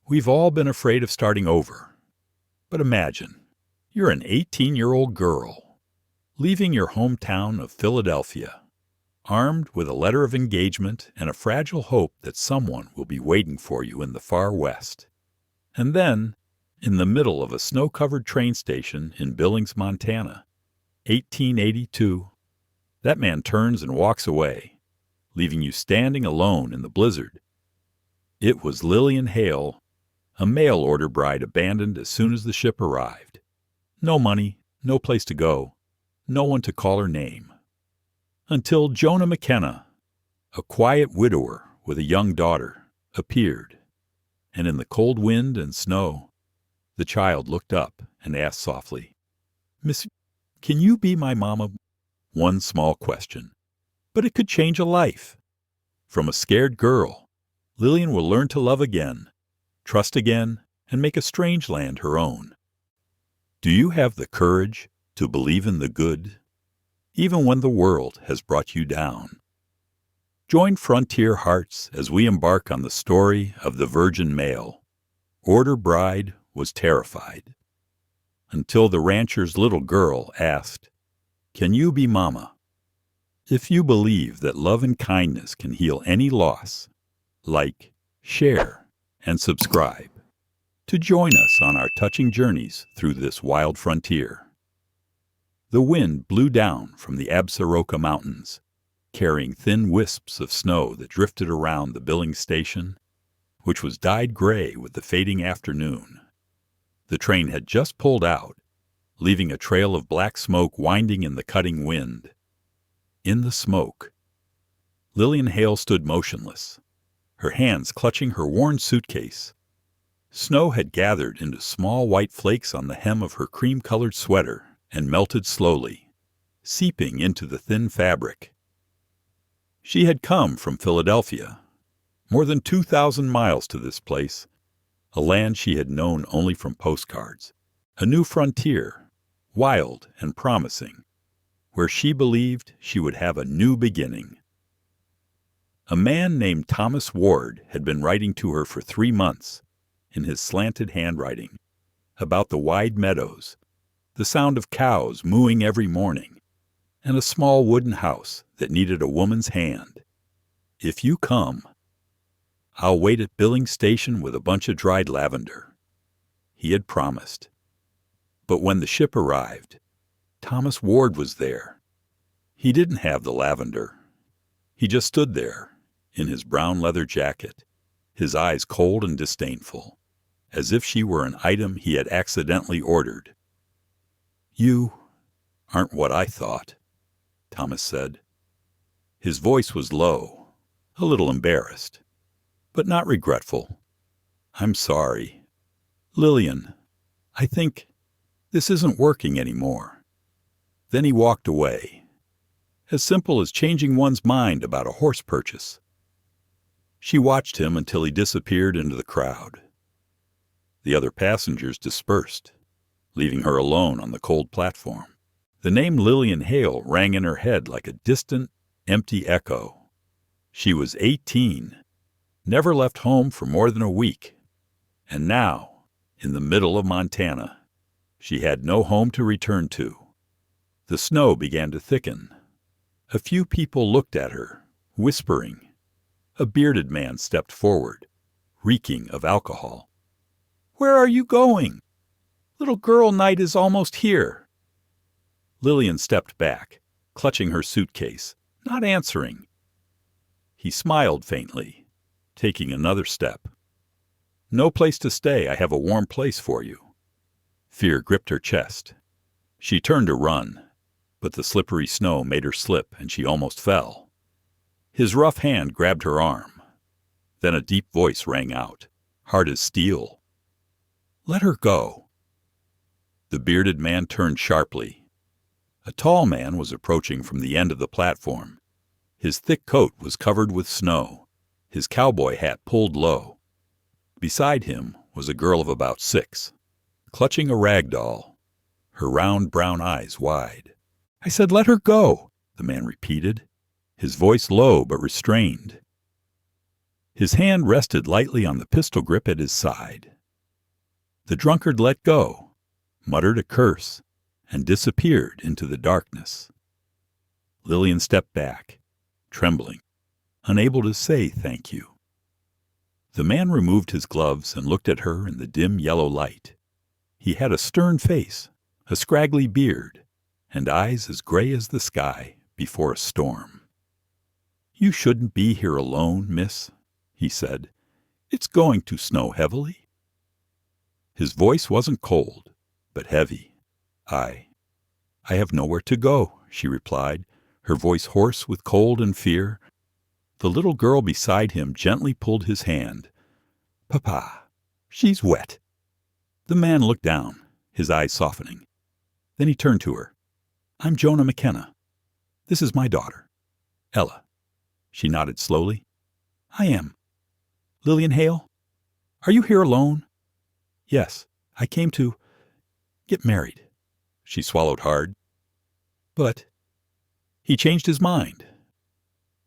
We've all been afraid of starting over. But imagine, you're an 18-year-old girl, leaving your hometown of Philadelphia, armed with a letter of engagement and a fragile hope that someone will be waiting for you in the far west. And then, in the middle of a snow-covered train station in Billings, Montana, 1882, that man turns and walks away, leaving you standing alone in the blizzard. It was Lillian Hale, a mail-order bride abandoned as soon as the ship arrived. No money, no place to go, no one to call her name. Until Jonah McKenna, a quiet widower with a young daughter, appeared, and in the cold wind and snow, the child looked up and asked softly, "Miss, can you be my mama?" One small question, but it could change a life. From a scared girl, Lillian will learn to love again, trust again, and make a strange land her own. Do you have the courage to believe in the good, even when the world has brought you down? Join Frontier Hearts as we embark on the story of the virgin male. Order bride was terrified, until the rancher's little girl asked, "Can you be mama?" If you believe that love and kindness can heal any loss, like, share, and subscribe to join us on our touching journeys through this wild frontier. The wind blew down from the Absaroka Mountains, carrying thin wisps of snow that drifted around the Billings station, which was dyed gray with the fading afternoon. The train had just pulled out, leaving a trail of black smoke winding in the cutting wind. In the smoke, Lillian Hale stood motionless, her hands clutching her worn suitcase. Snow had gathered into small white flakes on the hem of her cream-colored sweater and melted slowly, seeping into the thin fabric. She had come from Philadelphia, more than 2,000 miles to this place, a land she had known only from postcards, a new frontier, wild and promising, where she believed she would have a new beginning. A man named Thomas Ward had been writing to her for 3 months, in his slanted handwriting, about the wide meadows, the sound of cows mooing every morning, and a small wooden house that needed a woman's hand. "If you come, I'll wait at Billings Station with a bunch of dried lavender," he had promised. But when the ship arrived, Thomas Ward was there. He didn't have the lavender. He just stood there, in his brown leather jacket, his eyes cold and disdainful, as if she were an item he had accidentally ordered. "You aren't what I thought," Thomas said. His voice was low, a little embarrassed, but not regretful. "I'm sorry. Lillian, I think this isn't working anymore." Then he walked away, as simple as changing one's mind about a horse purchase. She watched him until he disappeared into the crowd. The other passengers dispersed, leaving her alone on the cold platform. The name Lillian Hale rang in her head like a distant, empty echo. She was 18, never left home for more than a week, and now, in the middle of Montana, she had no home to return to. The snow began to thicken. A few people looked at her, whispering. A bearded man stepped forward, reeking of alcohol. "Where are you going? Little girl night is almost here." Lillian stepped back, clutching her suitcase, not answering. He smiled faintly, taking another step. "No place to stay. I have a warm place for you." Fear gripped her chest. She turned to run, but the slippery snow made her slip and she almost fell. His rough hand grabbed her arm. Then a deep voice rang out, hard as steel. "Let her go." The bearded man turned sharply. A tall man was approaching from the end of the platform. His thick coat was covered with snow, his cowboy hat pulled low. Beside him was a girl of about 6, clutching a rag doll, her round brown eyes wide. "I said let her go," the man repeated, his voice low but restrained. His hand rested lightly on the pistol grip at his side. The drunkard let go, muttered a curse, and disappeared into the darkness. Lillian stepped back, trembling, unable to say thank you. The man removed his gloves and looked at her in the dim yellow light. He had a stern face, a scraggly beard, and eyes as gray as the sky before a storm. "You shouldn't be here alone, miss," he said. "It's going to snow heavily." His voice wasn't cold, but heavy. I have nowhere to go," she replied, her voice hoarse with cold and fear. The little girl beside him gently pulled his hand. "Papa, she's wet." The man looked down, his eyes softening. Then he turned to her. "I'm Jonah McKenna. This is my daughter, Ella." She nodded slowly. "I am. Lillian Hale? Are you here alone?" "Yes, I came to get married." She swallowed hard. "But—" He changed his mind.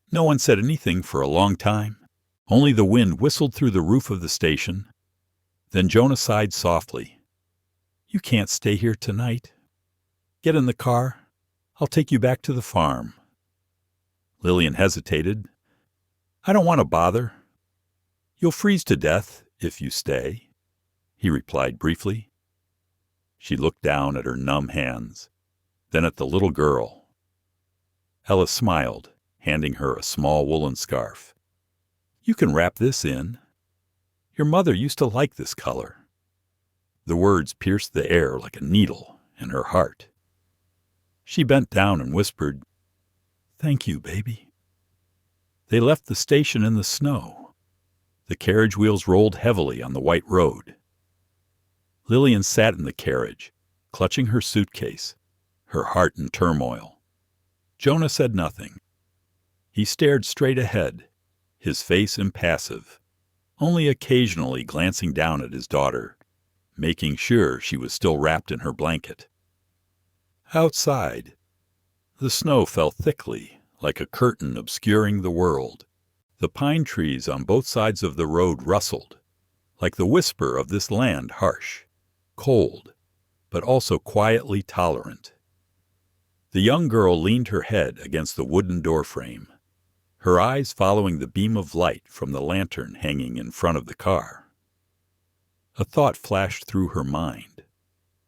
No one said anything for a long time. Only the wind whistled through the roof of the station. Then Jonah sighed softly. "You can't stay here tonight. Get in the car. I'll take you back to the farm." Lillian hesitated. "I don't want to bother." "You'll freeze to death if you stay," he replied briefly. She looked down at her numb hands, then at the little girl. Ella smiled, handing her a small woolen scarf. "You can wrap this in. Your mother used to like this color." The words pierced the air like a needle in her heart. She bent down and whispered, "Thank you, baby." They left the station in the snow. The carriage wheels rolled heavily on the white road. Lillian sat in the carriage, clutching her suitcase, her heart in turmoil. Jonah said nothing. He stared straight ahead, his face impassive, only occasionally glancing down at his daughter, making sure she was still wrapped in her blanket. Outside, the snow fell thickly, like a curtain obscuring the world. The pine trees on both sides of the road rustled, like the whisper of this land harsh, cold, but also quietly tolerant. The young girl leaned her head against the wooden doorframe, her eyes following the beam of light from the lantern hanging in front of the car. A thought flashed through her mind.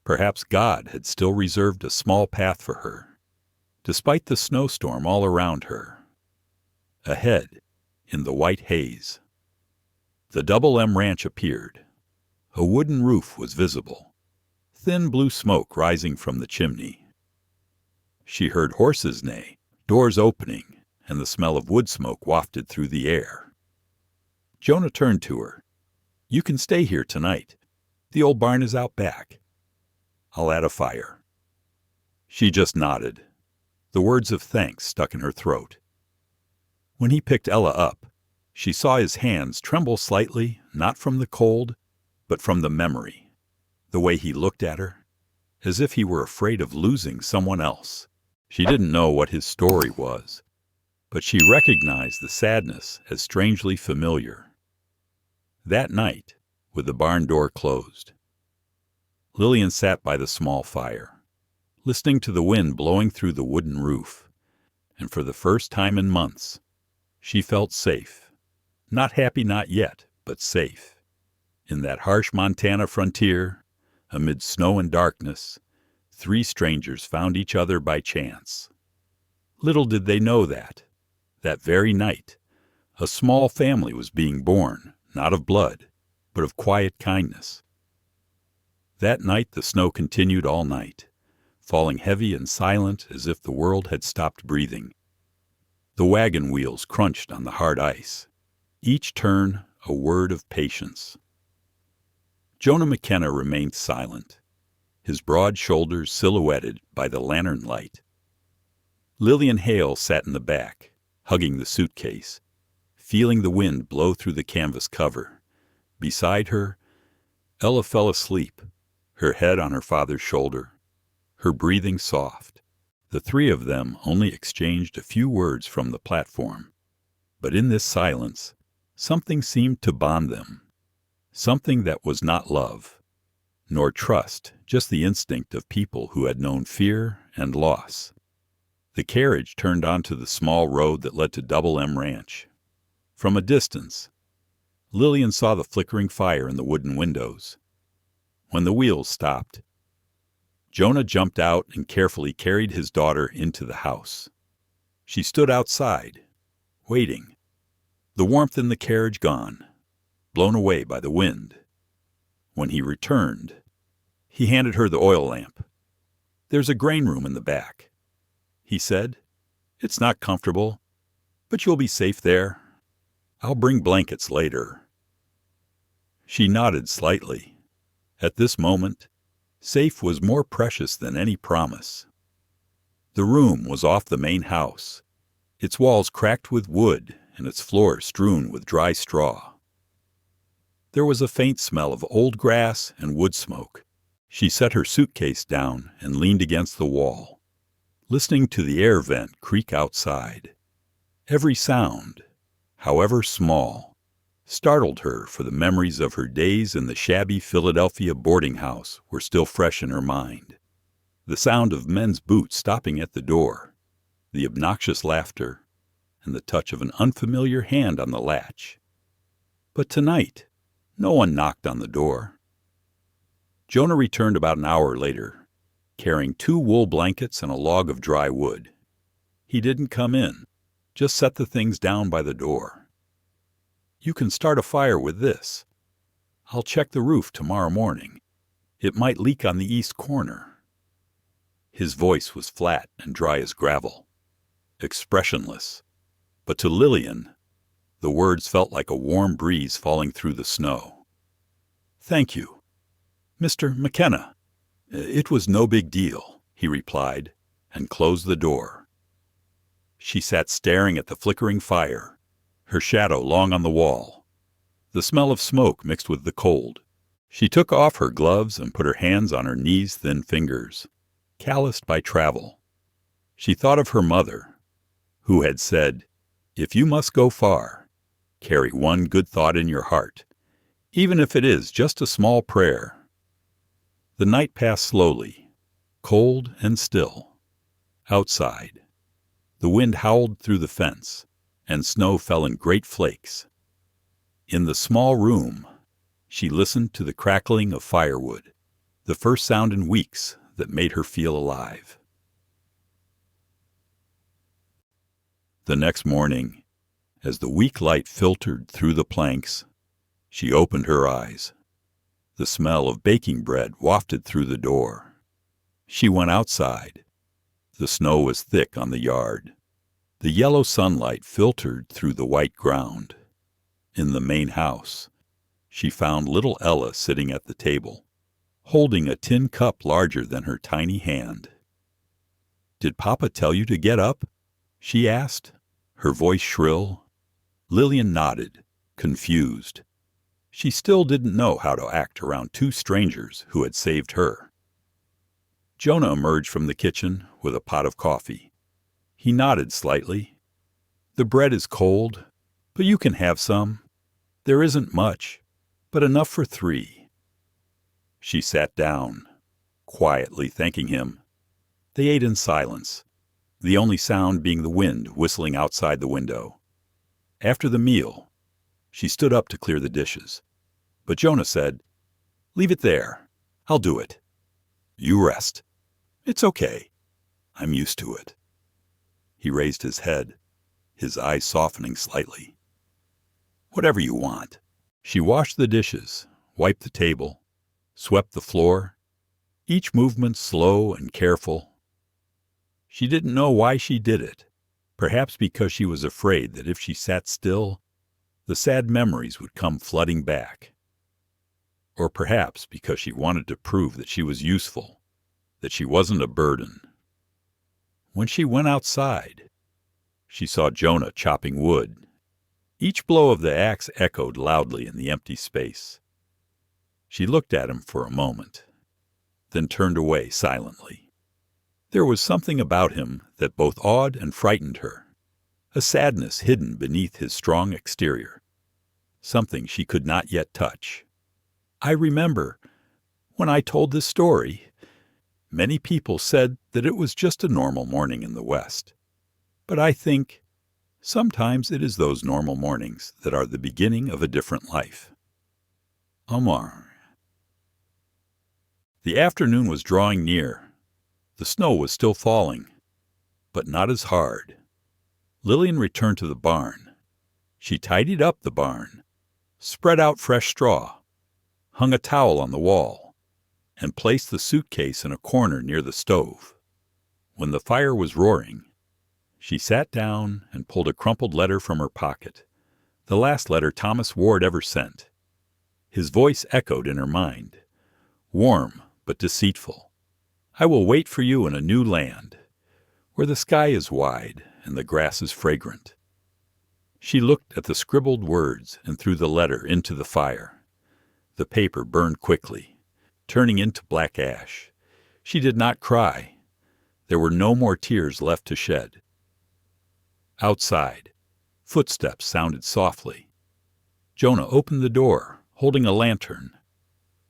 Perhaps God had still reserved a small path for her, despite the snowstorm all around her. Ahead, in the white haze, the Double M Ranch appeared. A wooden roof was visible, thin blue smoke rising from the chimney. She heard horses neigh, doors opening, and the smell of wood smoke wafted through the air. Jonah turned to her. "You can stay here tonight. The old barn is out back. I'll add a fire." She just nodded. The words of thanks stuck in her throat. When he picked Ella up, she saw his hands tremble slightly, not from the cold, but from the memory, the way he looked at her, as if he were afraid of losing someone else. She didn't know what his story was, but she recognized the sadness as strangely familiar. That night, with the barn door closed, Lillian sat by the small fire, listening to the wind blowing through the wooden roof, and for the first time in months, she felt safe. Not happy, not yet, but safe. In that harsh Montana frontier, amid snow and darkness, 3 strangers found each other by chance. Little did they know that very night, a small family was being born, not of blood, but of quiet kindness. That night the snow continued all night, falling heavy and silent as if the world had stopped breathing. The wagon wheels crunched on the hard ice, each turn a word of patience. Jonah McKenna remained silent, his broad shoulders silhouetted by the lantern light. Lillian Hale sat in the back, hugging the suitcase, feeling the wind blow through the canvas cover. Beside her, Ella fell asleep, her head on her father's shoulder, her breathing soft. The 3 of them only exchanged a few words from the platform, but in this silence, Something seemed to bond them, something that was not love, nor trust, just the instinct of people who had known fear and loss. The carriage turned onto the small road that led to Double M Ranch. From a distance, Lillian saw the flickering fire in the wooden windows. When the wheels stopped, Jonah jumped out and carefully carried his daughter into the house. She stood outside, waiting, the warmth in the carriage gone, blown away by the wind. When he returned, he handed her the oil lamp. "There's a grain room in the back," he said. "It's not comfortable, but you'll be safe there. I'll bring blankets later." She nodded slightly. At this moment, safe was more precious than any promise. The room was off the main house, its walls cracked with wood and its floor strewn with dry straw. There was a faint smell of old grass and wood smoke. She set her suitcase down and leaned against the wall, listening to the air vent creak outside. Every sound, however small, startled her, for the memories of her days in the shabby Philadelphia boarding house were still fresh in her mind. The sound of men's boots stopping at the door, the obnoxious laughter, and the touch of an unfamiliar hand on the latch. But tonight, no one knocked on the door. Jonah returned about an hour later, carrying 2 wool blankets and a log of dry wood. He didn't come in, just set the things down by the door. "You can start a fire with this. I'll check the roof tomorrow morning. It might leak on the east corner." His voice was flat and dry as gravel, expressionless, but to Lillian, the words felt like a warm breeze falling through the snow. "Thank you, Mr. McKenna. It was no big deal," he replied, and closed the door. She sat staring at the flickering fire, her shadow long on the wall. The smell of smoke mixed with the cold. She took off her gloves and put her hands on her knees' thin fingers, calloused by travel. She thought of her mother, who had said, "If you must go far, carry one good thought in your heart, even if it is just a small prayer." The night passed slowly, cold and still. Outside, the wind howled through the fence, and snow fell in great flakes. In the small room, she listened to the crackling of firewood, the first sound in weeks that made her feel alive. The next morning, as the weak light filtered through the planks, she opened her eyes. The smell of baking bread wafted through the door. She went outside. The snow was thick on the yard. The yellow sunlight filtered through the white ground. In the main house, she found little Ella sitting at the table, holding a tin cup larger than her tiny hand. "Did Papa tell you to get up?" she asked, her voice shrill. Lillian nodded, confused. She still didn't know how to act around 2 strangers who had saved her. Jonah emerged from the kitchen with a pot of coffee. He nodded slightly. "The bread is cold, but you can have some. There isn't much, but enough for 3. She sat down, quietly thanking him. They ate in silence, the only sound being the wind whistling outside the window. After the meal, she stood up to clear the dishes, but Jonah said, "Leave it there. I'll do it. You rest. It's okay. I'm used to it." He raised his head, his eyes softening slightly. "Whatever you want." She washed the dishes, wiped the table, swept the floor, each movement slow and careful. She didn't know why she did it, perhaps because she was afraid that if she sat still, the sad memories would come flooding back. Or perhaps because she wanted to prove that she was useful, that she wasn't a burden. When she went outside, she saw Jonah chopping wood. Each blow of the axe echoed loudly in the empty space. She looked at him for a moment, then turned away silently. There was something about him that both awed and frightened her, a sadness hidden beneath his strong exterior. something she could not yet touch. I remember when I told this story, many people said that it was just a normal morning in the West. But I think sometimes it is those normal mornings that are the beginning of a different life. Omar. The afternoon was drawing near. The snow was still falling, but not as hard. Lillian returned to the barn. She tidied up the barn, spread out fresh straw, hung a towel on the wall, and placed the suitcase in a corner near the stove. When the fire was roaring, she sat down and pulled a crumpled letter from her pocket, the last letter Thomas Ward ever sent. His voice echoed in her mind, warm but deceitful. I will wait for you in a new land, where the sky is wide and the grass is fragrant. She looked at the scribbled words and threw the letter into the fire. The paper burned quickly, turning into black ash. She did not cry. There were no more tears left to shed. Outside, footsteps sounded softly. Jonah opened the door, holding a lantern.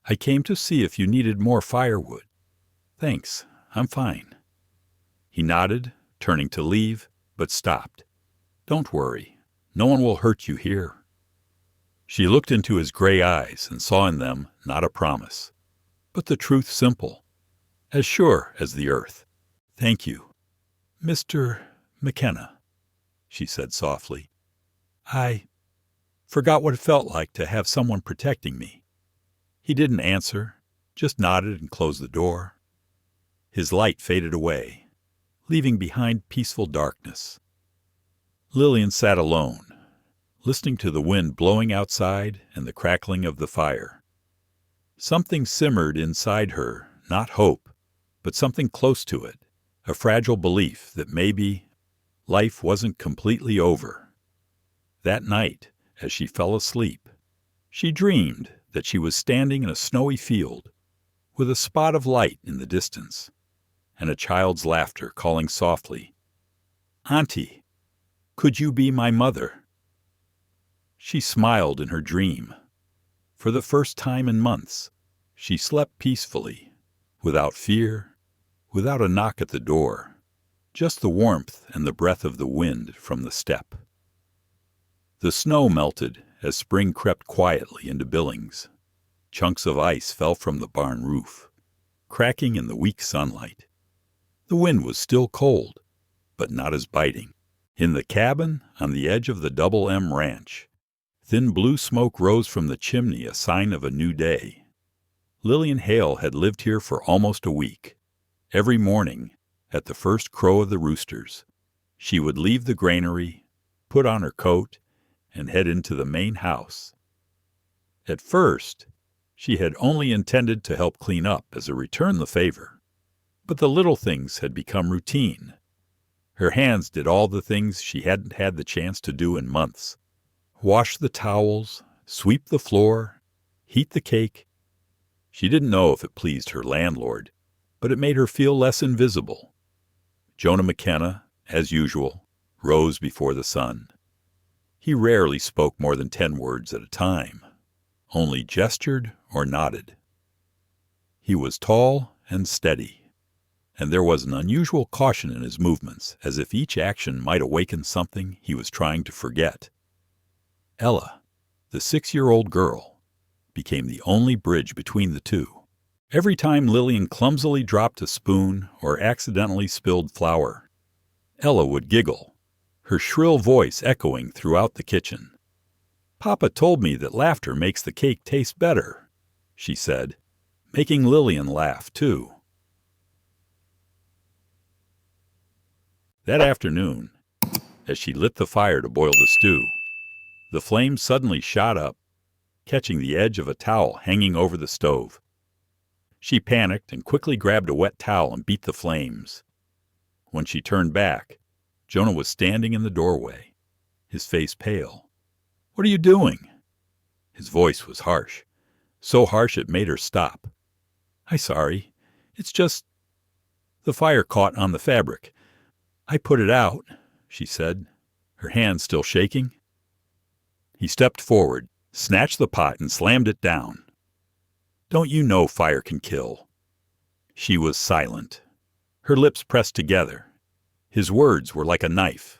I came to see if you needed more firewood. Thanks, I'm fine. He nodded, turning to leave, but stopped. Don't worry, no one will hurt you here. She looked into his gray eyes and saw in them not a promise, but the truth simple, as sure as the earth. Thank you, Mr. McKenna, she said softly. I forgot what it felt like to have someone protecting me. He didn't answer, just nodded and closed the door. His light faded away, leaving behind peaceful darkness. Lillian sat alone, listening to the wind blowing outside and the crackling of the fire. Something simmered inside her, not hope, but something close to it, a fragile belief that maybe life wasn't completely over. That night, as she fell asleep, she dreamed that she was standing in a snowy field, with a spot of light in the distance, and a child's laughter calling softly, "Auntie, could you be my mother?" She smiled in her dream. For the first time in months, she slept peacefully, without fear, without a knock at the door, just the warmth and the breath of the wind from the steppe. The snow melted as spring crept quietly into Billings. Chunks of ice fell from the barn roof, cracking in the weak sunlight. The wind was still cold, but not as biting. In the cabin on the edge of the Double M Ranch, thin blue smoke rose from the chimney, a sign of a new day. Lillian Hale had lived here for almost a week. Every morning, at the first crow of the roosters, she would leave the granary, put on her coat, and head into the main house. At first, she had only intended to help clean up as a return the favor, but the little things had become routine. Her hands did all the things she hadn't had the chance to do in months. Wash the towels, sweep the floor, heat the cake. She didn't know if it pleased her landlord, but it made her feel less invisible. Jonah McKenna, as usual, rose before the sun. He rarely spoke more than 10 words at a time, only gestured or nodded. He was tall and steady, and there was an unusual caution in his movements, as if each action might awaken something he was trying to forget. Ella, the 6-year-old girl, became the only bridge between the two. Every time Lillian clumsily dropped a spoon or accidentally spilled flour, Ella would giggle, her shrill voice echoing throughout the kitchen. "Papa told me that laughter makes the cake taste better," she said, making Lillian laugh too. That afternoon, as she lit the fire to boil the stew, the flames suddenly shot up, catching the edge of a towel hanging over the stove. She panicked and quickly grabbed a wet towel and beat the flames. When she turned back, Jonah was standing in the doorway, his face pale. "What are you doing?" His voice was harsh, so harsh it made her stop. "I'm sorry. It's just the fire caught on the fabric. I put it out," she said, her hands still shaking. He stepped forward, snatched the pot and slammed it down. "Don't you know fire can kill?" She was silent, her lips pressed together. His words were like a knife.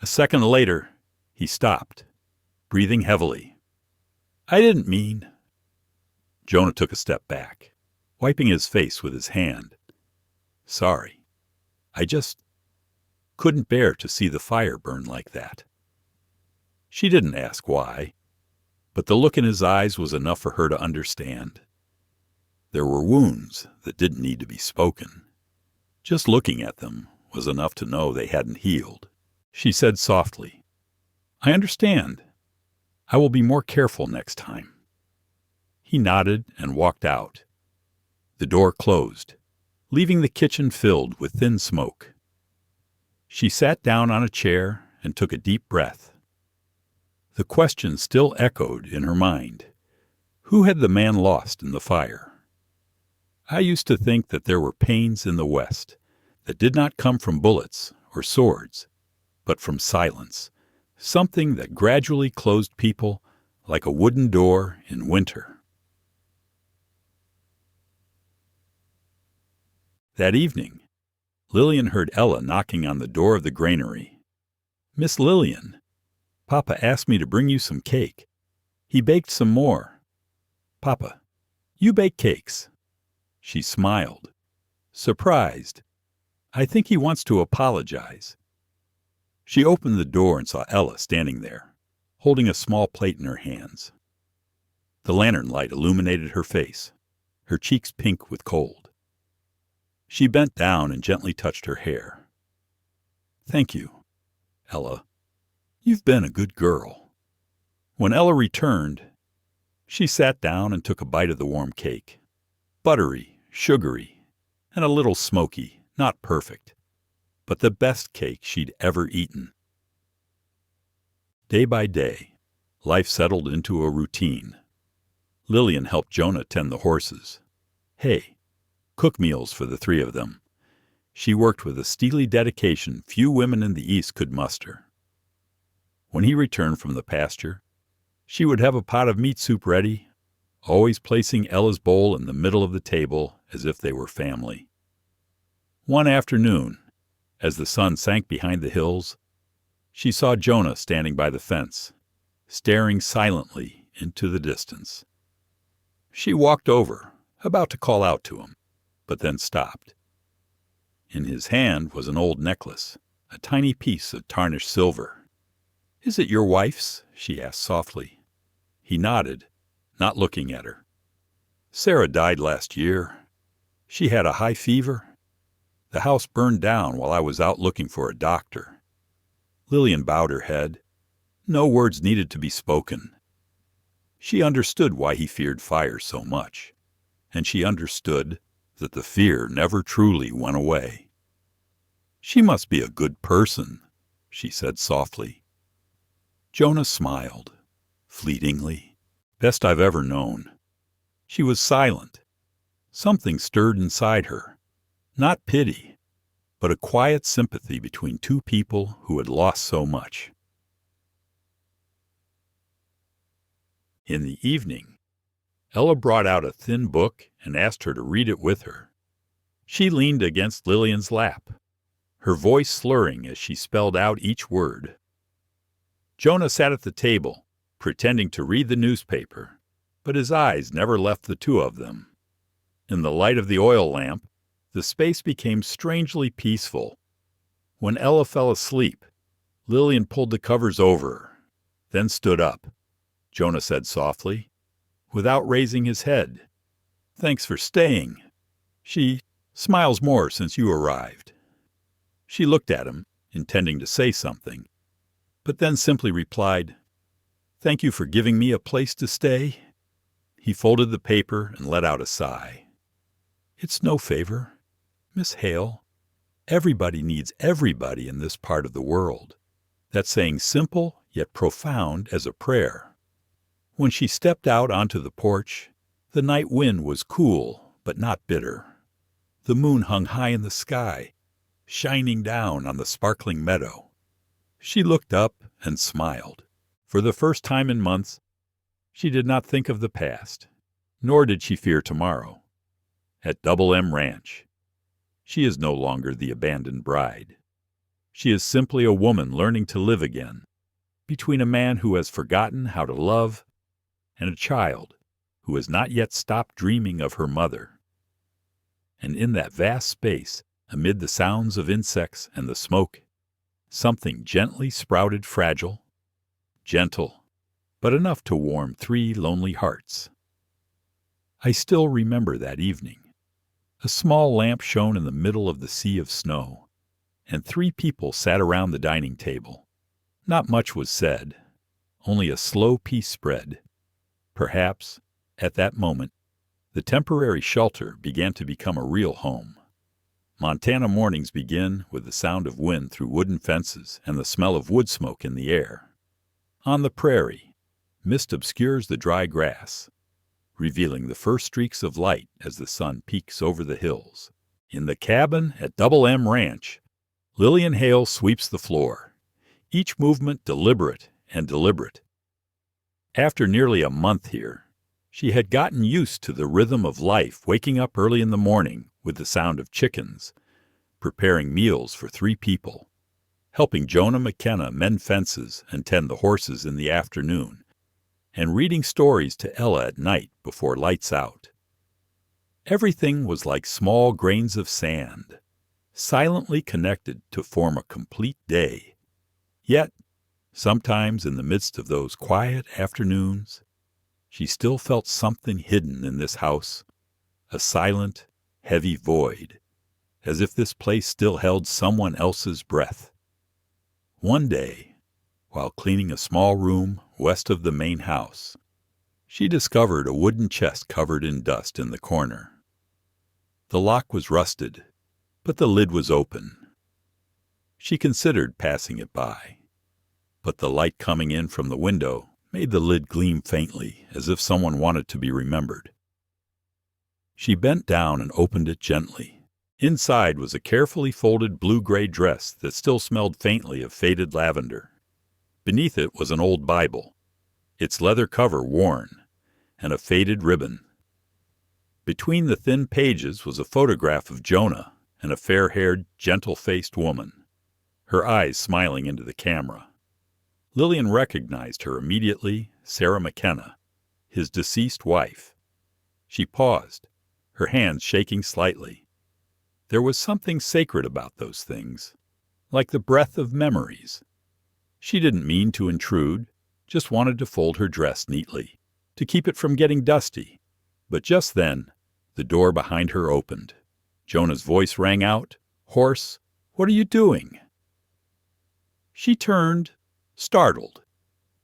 A second later, he stopped, breathing heavily. "I didn't mean—" Jonah took a step back, wiping his face with his hand. "Sorry. I just couldn't bear to see the fire burn like that." She didn't ask why, but the look in his eyes was enough for her to understand. There were wounds that didn't need to be spoken. Just looking at them was enough to know they hadn't healed. She said softly, "I understand. I will be more careful next time." He nodded and walked out. The door closed, leaving the kitchen filled with thin smoke. She sat down on a chair and took a deep breath. The question still echoed in her mind. Who had the man lost in the fire? I used to think that there were pains in the West that did not come from bullets or swords, but from silence, something that gradually closed people like a wooden door in winter. That evening, Lillian heard Ella knocking on the door of the granary. "Miss Lillian, Papa asked me to bring you some cake. He baked some more. Papa, you bake cakes." She smiled, surprised. "I think he wants to apologize." She opened the door and saw Ella standing there, holding a small plate in her hands. The lantern light illuminated her face, her cheeks pink with cold. She bent down and gently touched her hair. "Thank you, Ella. You've been a good girl." When Ella returned, she sat down and took a bite of the warm cake. Buttery, sugary, and a little smoky, not perfect, but the best cake she'd ever eaten. Day by day, life settled into a routine. Lillian helped Jonah tend the horses. Hay, cook meals for the three of them. She worked with a steely dedication few women in the East could muster. When he returned from the pasture, she would have a pot of meat soup ready, always placing Ella's bowl in the middle of the table as if they were family. One afternoon, as the sun sank behind the hills, she saw Jonah standing by the fence, staring silently into the distance. She walked over, about to call out to him, but then stopped. In his hand was an old necklace, a tiny piece of tarnished silver. "Is it your wife's?" she asked softly. He nodded, not looking at her. "Sarah died last year. She had a high fever. The house burned down while I was out looking for a doctor." Lillian bowed her head. No words needed to be spoken. She understood why he feared fire so much, and she understood that the fear never truly went away. "She must be a good person," she said softly. Jonah smiled, fleetingly. "Best I've ever known." She was silent. Something stirred inside her. Not pity, but a quiet sympathy between two people who had lost so much. In the evening, Ella brought out a thin book and asked her to read it with her. She leaned against Lillian's lap, her voice slurring as she spelled out each word. Jonah sat at the table, pretending to read the newspaper, but his eyes never left the two of them. In the light of the oil lamp, the space became strangely peaceful. When Ella fell asleep, Lillian pulled the covers over her, then stood up. Jonah said softly, without raising his head, "Thanks for staying. She smiles more since you arrived." She looked at him, intending to say something, but then simply replied, "Thank you for giving me a place to stay." He folded the paper and let out a sigh. "It's no favor, Miss Hale. Everybody needs everybody in this part of the world." That saying simple yet profound as a prayer. When she stepped out onto the porch, the night wind was cool but not bitter. The moon hung high in the sky, shining down on the sparkling meadow. She looked up and smiled. For the first time in months, She did not think of the past, nor did she fear tomorrow. At Double M Ranch, she is no longer the abandoned bride. She is simply a woman learning to live again, between a man who has forgotten how to love and a child who has not yet stopped dreaming of her mother. And in that vast space, amid the sounds of insects and the smoke, something gently sprouted, fragile, gentle, but enough to warm 3 lonely hearts. I still remember that evening. A small lamp shone in the middle of the sea of snow, and 3 people sat around the dining table. Not much was said, only a slow peace spread. Perhaps, at that moment, the temporary shelter began to become a real home. Montana mornings begin with the sound of wind through wooden fences and the smell of wood smoke in the air. On the prairie, mist obscures the dry grass, revealing the first streaks of light as the sun peeks over the hills. In the cabin at Double M Ranch, Lillian Hale sweeps the floor, each movement deliberate and deliberate. After nearly a month here, she had gotten used to the rhythm of life, waking up early in the morning with the sound of chickens, preparing meals for 3 people, helping Jonah McKenna mend fences and tend the horses in the afternoon, and reading stories to Ella at night before lights out. Everything was like small grains of sand, silently connected to form a complete day. Yet, sometimes in the midst of those quiet afternoons, she still felt something hidden in this house, a silent, heavy void, as if this place still held someone else's breath. One day, while cleaning a small room west of the main house, she discovered a wooden chest covered in dust in the corner. The lock was rusted, but the lid was open. She considered passing it by, but the light coming in from the window made the lid gleam faintly, as if someone wanted to be remembered. She bent down and opened it gently. Inside was a carefully folded blue-gray dress that still smelled faintly of faded lavender. Beneath it was an old Bible, its leather cover worn, and a faded ribbon. Between the thin pages was a photograph of Jonah and a fair-haired, gentle-faced woman, her eyes smiling into the camera. Lillian recognized her immediately, Sarah McKenna, his deceased wife. She paused, her hands shaking slightly. There was something sacred about those things, like the breath of memories. She didn't mean to intrude, just wanted to fold her dress neatly, to keep it from getting dusty. But just then, the door behind her opened. Jonah's voice rang out, hoarse, "What are you doing?" She turned, startled.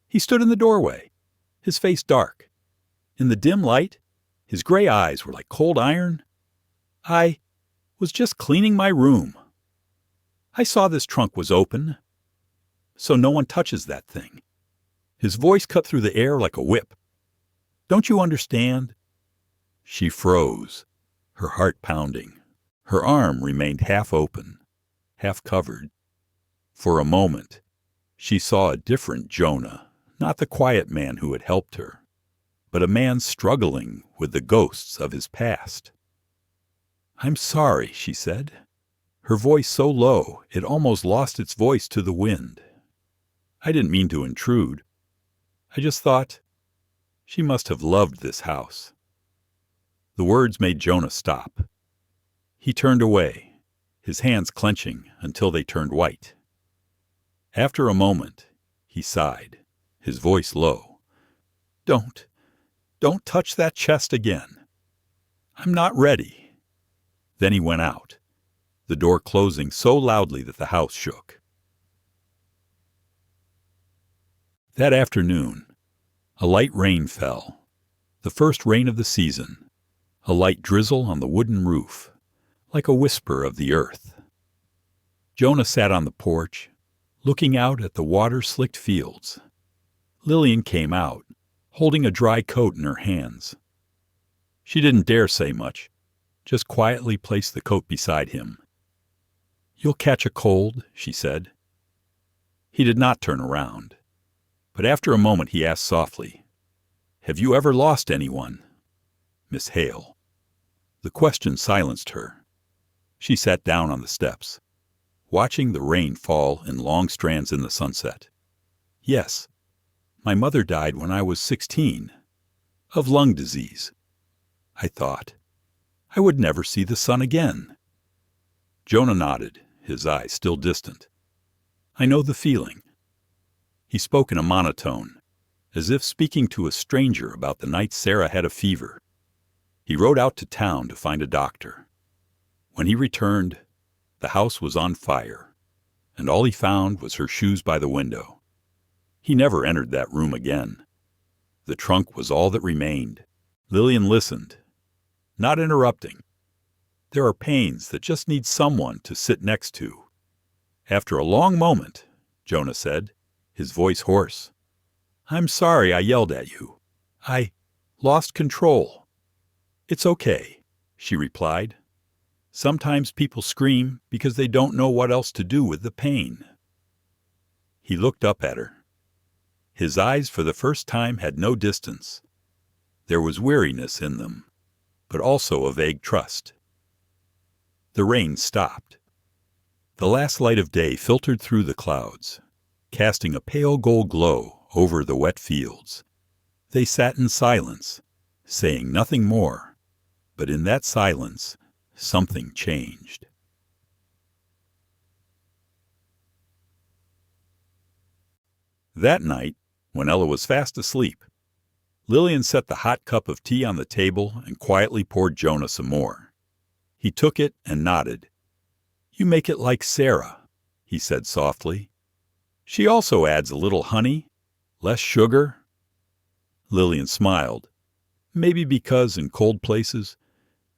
He stood in the doorway, his face dark. In the dim light, his gray eyes were like cold iron. "I was just cleaning my room. I saw this trunk was open, so no one touches that thing." His voice cut through the air like a whip. "Don't you understand?" She froze, her heart pounding. Her arm remained half open, half covered. For a moment, she saw a different Jonah, not the quiet man who had helped her, but a man struggling with the ghosts of his past. "I'm sorry," she said, her voice so low it almost lost its voice to the wind. "I didn't mean to intrude. I just thought she must have loved this house." The words made Jonah stop. He turned away, his hands clenching until they turned white. After a moment, he sighed, his voice low. Don't touch that chest again. I'm not ready." Then he went out, the door closing so loudly that the house shook. That afternoon, a light rain fell, the first rain of the season, a light drizzle on the wooden roof, like a whisper of the earth. Jonah sat on the porch, looking out at the water-slicked fields. Lillian came out, holding a dry coat in her hands. She didn't dare say much, just quietly placed the coat beside him. "You'll catch a cold," she said. He did not turn around, but after a moment he asked softly, Have you ever lost anyone? Miss Hale. The question silenced her. She sat down on the steps, watching the rain fall in long strands in the sunset. Yes, my mother died when I was 16, of lung disease. I thought I would never see the sun again. Jonah nodded, his eyes still distant. I know the feeling. He spoke in a monotone, as if speaking to a stranger about the night Sarah had a fever. He rode out to town to find a doctor. When he returned, the house was on fire, and all he found was her shoes by the window. He never entered that room again. The trunk was all that remained. Lillian listened, not interrupting. There are pains that just need someone to sit next to. After a long moment, Jonah said, his voice hoarse, I'm sorry I yelled at you. I lost control. It's okay, she replied. Sometimes people scream because they don't know what else to do with the pain. He looked up at her. His eyes for the first time had no distance. There was weariness in them, but also a vague trust. The rain stopped. The last light of day filtered through the clouds, casting a pale gold glow over the wet fields. They sat in silence, saying nothing more, but in that silence, something changed. That night, when Ella was fast asleep, Lillian set the hot cup of tea on the table and quietly poured Jonah some more. He took it and nodded. You make it like Sarah, he said softly. She also adds a little honey, less sugar. Lillian smiled. Maybe because in cold places,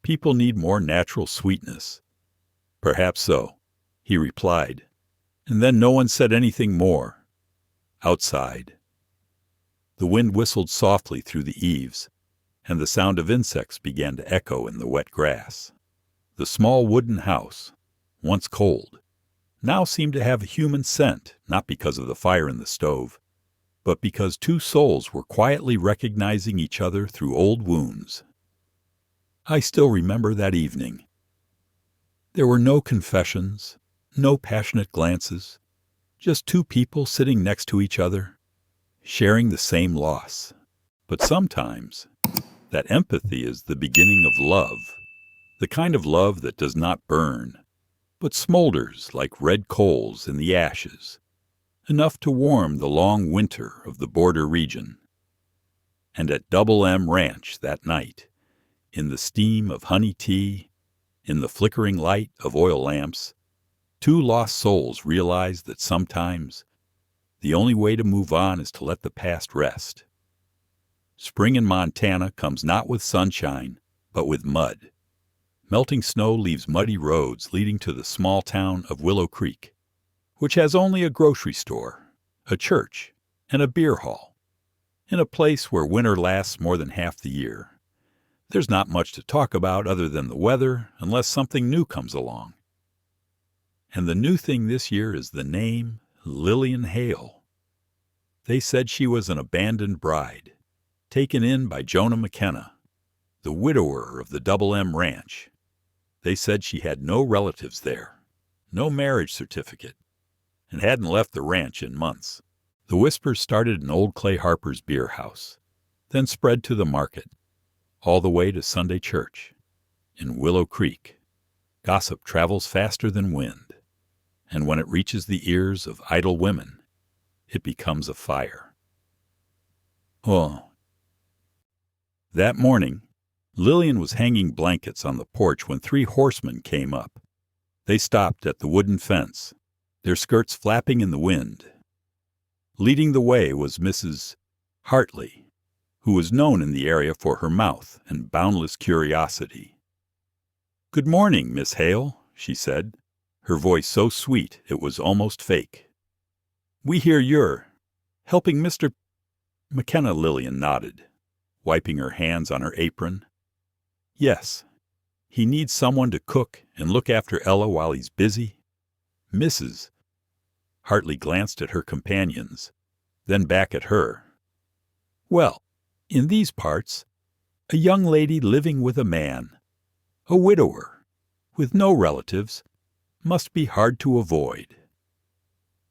people need more natural sweetness. Perhaps so, he replied, and then no one said anything more. Outside, the wind whistled softly through the eaves, and the sound of insects began to echo in the wet grass. The small wooden house, once cold, now seemed to have a human scent, not because of the fire in the stove, but because two souls were quietly recognizing each other through old wounds. I still remember that evening. There were no confessions, no passionate glances, just two people sitting next to each other, sharing the same loss. But sometimes, that empathy is the beginning of love, the kind of love that does not burn, but smolders like red coals in the ashes, enough to warm the long winter of the border region. And at Double M Ranch that night, in the steam of honey tea, in the flickering light of oil lamps, two lost souls realized that sometimes the only way to move on is to let the past rest. Spring in Montana comes not with sunshine, but with mud. Melting snow leaves muddy roads leading to the small town of Willow Creek, which has only a grocery store, a church, and a beer hall. In a place where winter lasts more than half the year, there's not much to talk about other than the weather unless something new comes along. And the new thing this year is the name Lillian Hale. They said she was an abandoned bride, taken in by Jonah McKenna, the widower of the Double M Ranch. They said she had no relatives there, no marriage certificate, and hadn't left the ranch in months. The whispers started in old Clay Harper's beer house, then spread to the market, all the way to Sunday church. In Willow Creek, gossip travels faster than wind, and when it reaches the ears of idle women, it becomes a fire. Oh. That morning, Lillian was hanging blankets on the porch when three horsemen came up. They stopped at the wooden fence, their skirts flapping in the wind. Leading the way was Mrs. Hartley, who was known in the area for her mouth and boundless curiosity. "Good morning, Miss Hale," she said, her voice so sweet it was almost fake. "We hear you're helping Mr. McKenna." Lillian nodded, wiping her hands on her apron. "Yes, he needs someone to cook and look after Ella while he's busy." Mrs. Hartley glanced at her companions, then back at her. "Well, In these parts, a young lady living with a man, a widower, with no relatives, must be hard to avoid."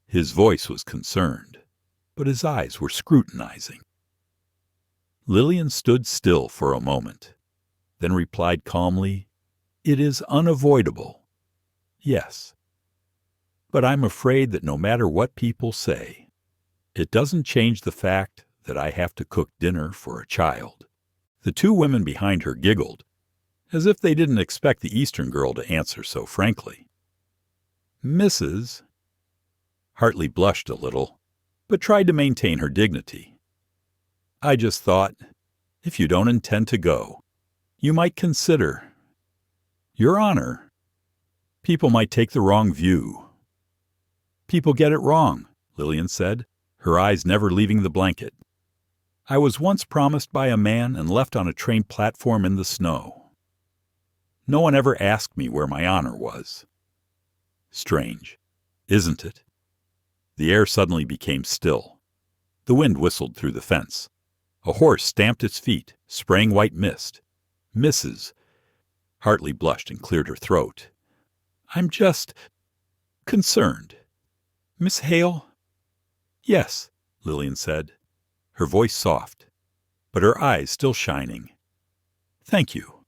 His voice was concerned, but his eyes were scrutinizing. Lillian stood still for a moment, then replied calmly, "It is unavoidable, yes. But I'm afraid that no matter what people say, it doesn't change the fact that I have to cook dinner for a child." The two women behind her giggled, as if they didn't expect the Eastern girl to answer so frankly. "Mrs." Hartley blushed a little, but tried to maintain her dignity. "I just thought, if you don't intend to go, you might consider—" "Your Honor, people might take the wrong view." "People get it wrong," Lillian said, her eyes never leaving the blanket. "I was once promised by a man and left on a train platform in the snow. No one ever asked me where my honor was. Strange, isn't it?" The air suddenly became still. The wind whistled through the fence. A horse stamped its feet, spraying white mist. "Mrs." Hartley blushed and cleared her throat. "I'm just concerned. Miss Hale?" "Yes," Lillian said, her voice soft, but her eyes still shining. "Thank you.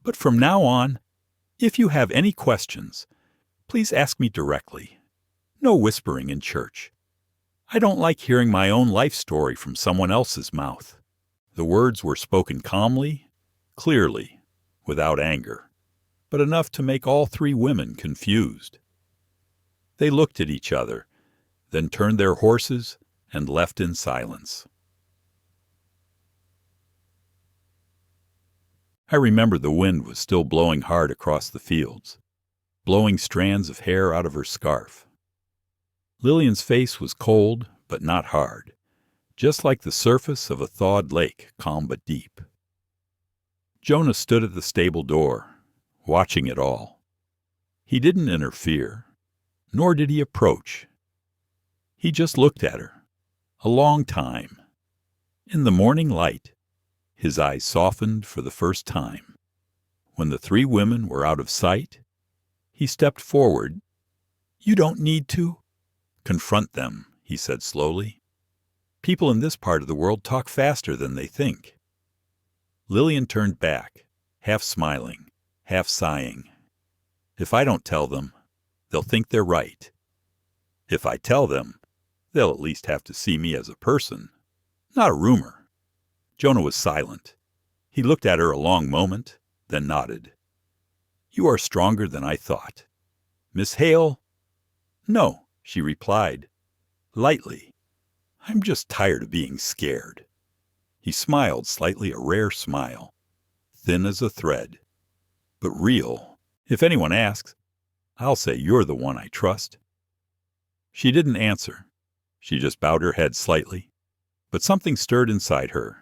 But from now on, if you have any questions, please ask me directly. No whispering in church. I don't like hearing my own life story from someone else's mouth." The words were spoken calmly, clearly, without anger, but enough to make all three women confused. They looked at each other, then turned their horses and left in silence. I remember the wind was still blowing hard across the fields, blowing strands of hair out of her scarf. Lillian's face was cold but not hard, just like the surface of a thawed lake, calm but deep. Jonah stood at the stable door, watching it all. He didn't interfere, nor did he approach. He just looked at her, a long time. In the morning light, his eyes softened for the first time. When the three women were out of sight, he stepped forward. "You don't need to confront them," he said slowly. "People in this part of the world talk faster than they think." Lillian turned back, half smiling, half sighing. "If I don't tell them, they'll think they're right. If I tell them, they'll at least have to see me as a person, not a rumor." Jonah was silent. He looked at her a long moment, then nodded. "You are stronger than I thought. Miss Hale?" "No," she replied, lightly. "I'm just tired of being scared." He smiled slightly, a rare smile, thin as a thread, but real. "If anyone asks, I'll say you're the one I trust." She didn't answer. She just bowed her head slightly, but something stirred inside her.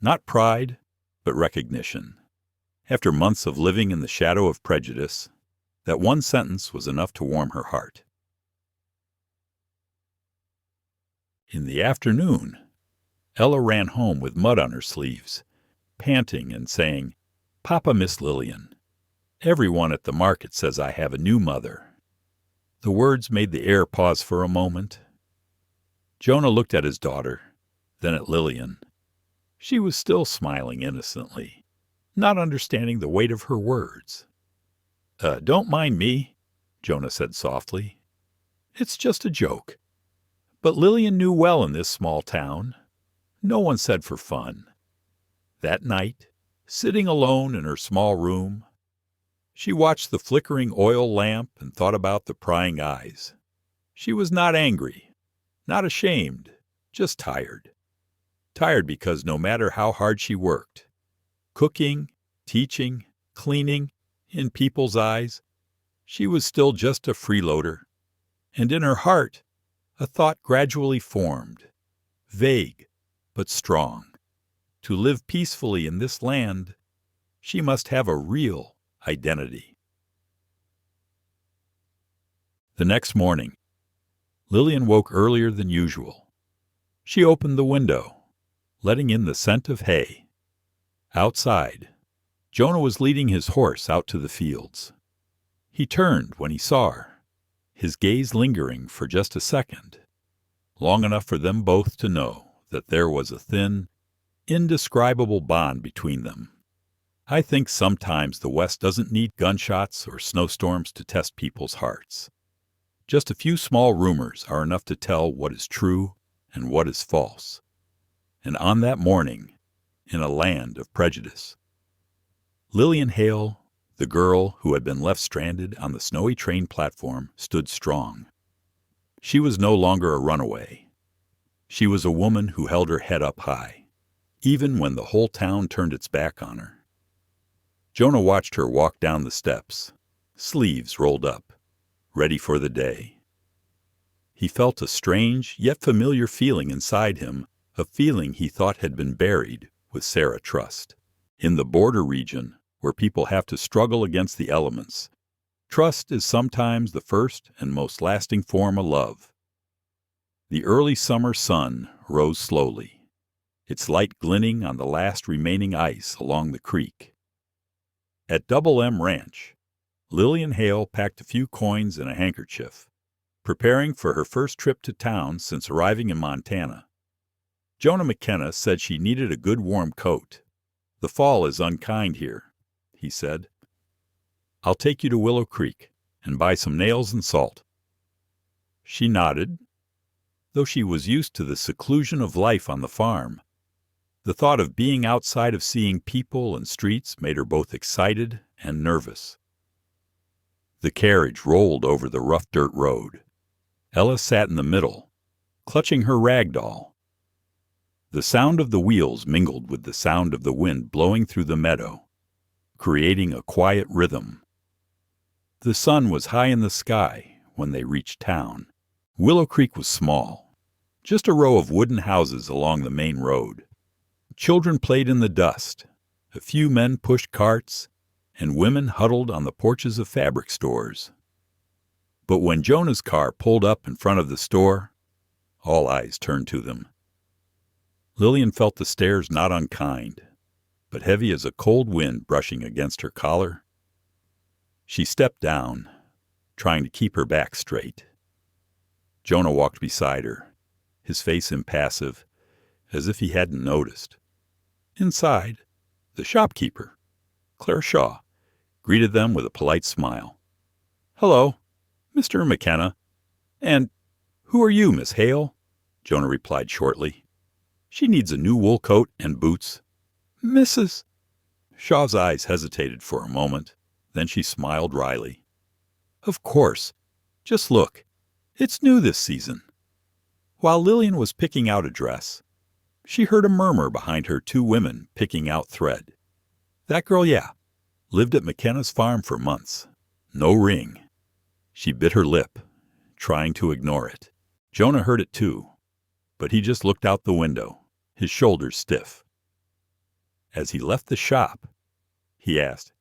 Not pride, but recognition. After months of living in the shadow of prejudice, that one sentence was enough to warm her heart. In the afternoon, Ella ran home with mud on her sleeves, panting and saying, "Papa, Miss Lillian, everyone at the market says I have a new mother." The words made the air pause for a moment. Jonah looked at his daughter, then at Lillian. She was still smiling innocently, not understanding the weight of her words. Don't mind me," Jonah said softly. "It's just a joke." But Lillian knew well in this small town. No one said for fun. That night, sitting alone in her small room, she watched the flickering oil lamp and thought about the prying eyes. She was not angry, not ashamed, just tired. Tired because no matter how hard she worked, cooking, teaching, cleaning, in people's eyes, she was still just a freeloader. And in her heart, a thought gradually formed, vague but strong. To live peacefully in this land, she must have a real identity. The next morning, Lillian woke earlier than usual. She opened the window, letting in the scent of hay. Outside, Jonah was leading his horse out to the fields. He turned when he saw her, his gaze lingering for just a second, long enough for them both to know that there was a thin, indescribable bond between them. I think sometimes the West doesn't need gunshots or snowstorms to test people's hearts. Just a few small rumors are enough to tell what is true and what is false. And on that morning, in a land of prejudice, Lillian Hale, the girl who had been left stranded on the snowy train platform, stood strong. She was no longer a runaway. She was a woman who held her head up high, even when the whole town turned its back on her. Jonah watched her walk down the steps, sleeves rolled up, ready for the day. He felt a strange yet familiar feeling inside him, a feeling he thought had been buried with Sarah Trust. In the border region, where people have to struggle against the elements, trust is sometimes the first and most lasting form of love. The early summer sun rose slowly, its light glinting on the last remaining ice along the creek. At Double M Ranch, Lillian Hale packed a few coins in a handkerchief, preparing for her first trip to town since arriving in Montana. Jonah McKenna said she needed a good warm coat. "The fall is unkind here," he said. "I'll take you to Willow Creek and buy some nails and salt." She nodded. Though she was used to the seclusion of life on the farm, the thought of being outside of seeing people and streets made her both excited and nervous. The carriage rolled over the rough dirt road. Ella sat in the middle, clutching her rag doll. The sound of the wheels mingled with the sound of the wind blowing through the meadow, creating a quiet rhythm. The sun was high in the sky when they reached town. Willow Creek was small, just a row of wooden houses along the main road. Children played in the dust, a few men pushed carts, and women huddled on the porches of fabric stores. But when Jonah's car pulled up in front of the store, all eyes turned to them. Lillian felt the stares not unkind, but heavy as a cold wind brushing against her collar. She stepped down, trying to keep her back straight. Jonah walked beside her, his face impassive, as if he hadn't noticed. Inside, the shopkeeper, Claire Shaw, greeted them with a polite smile. "Hello, Mr. McKenna. And who are you, Miss Hale?" Jonah replied shortly. "She needs a new wool coat and boots." "Mrs." Shaw's eyes hesitated for a moment, then she smiled wryly. "Of course. Just look. It's new this season." While Lillian was picking out a dress, she heard a murmur behind her, two women picking out thread. "That girl, yeah. Lived at McKenna's farm for months. No ring." She bit her lip, trying to ignore it. Jonah heard it too, but he just looked out the window, his shoulders stiff. As he left the shop, he asked,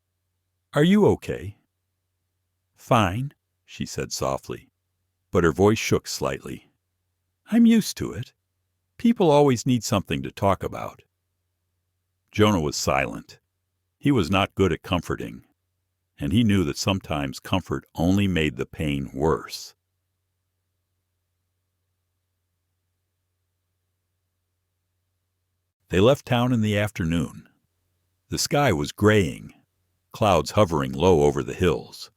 "Are you okay?" "Fine," she said softly, but her voice shook slightly. "I'm used to it. People always need something to talk about." Jonah was silent. He was not good at comforting, and he knew that sometimes comfort only made the pain worse. They left town in the afternoon. The sky was graying, clouds hovering low over the hills.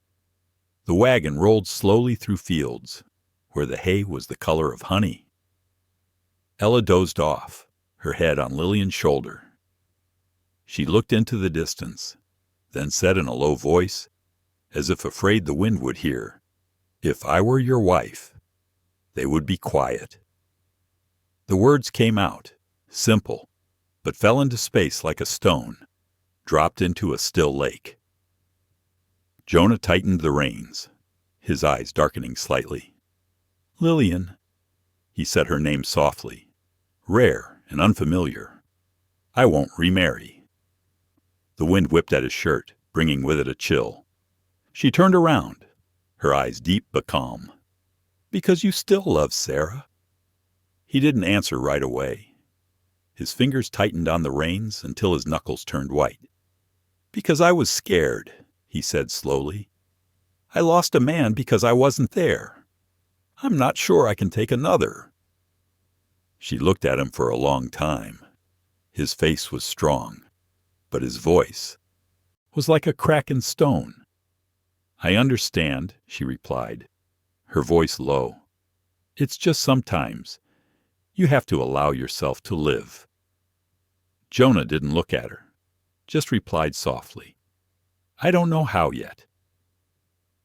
The wagon rolled slowly through fields, where the hay was the color of honey. Ella dozed off, her head on Lillian's shoulder. She looked into the distance, then said in a low voice, as if afraid the wind would hear, "If I were your wife, they would be quiet." The words came out, simple, but fell into space like a stone, dropped into a still lake. Jonah tightened the reins, his eyes darkening slightly. "Lillian," he said her name softly, rare and unfamiliar. "I won't remarry." The wind whipped at his shirt, bringing with it a chill. She turned around, her eyes deep but calm. "Because you still love Sarah?" He didn't answer right away. His fingers tightened on the reins until his knuckles turned white. "Because I was scared," he said slowly. "I lost a man because I wasn't there. I'm not sure I can take another." She looked at him for a long time. His face was strong, but his voice was like a crack in stone. "I understand," she replied, her voice low. "It's just sometimes you have to allow yourself to live." Jonah didn't look at her, just replied softly, "I don't know how yet."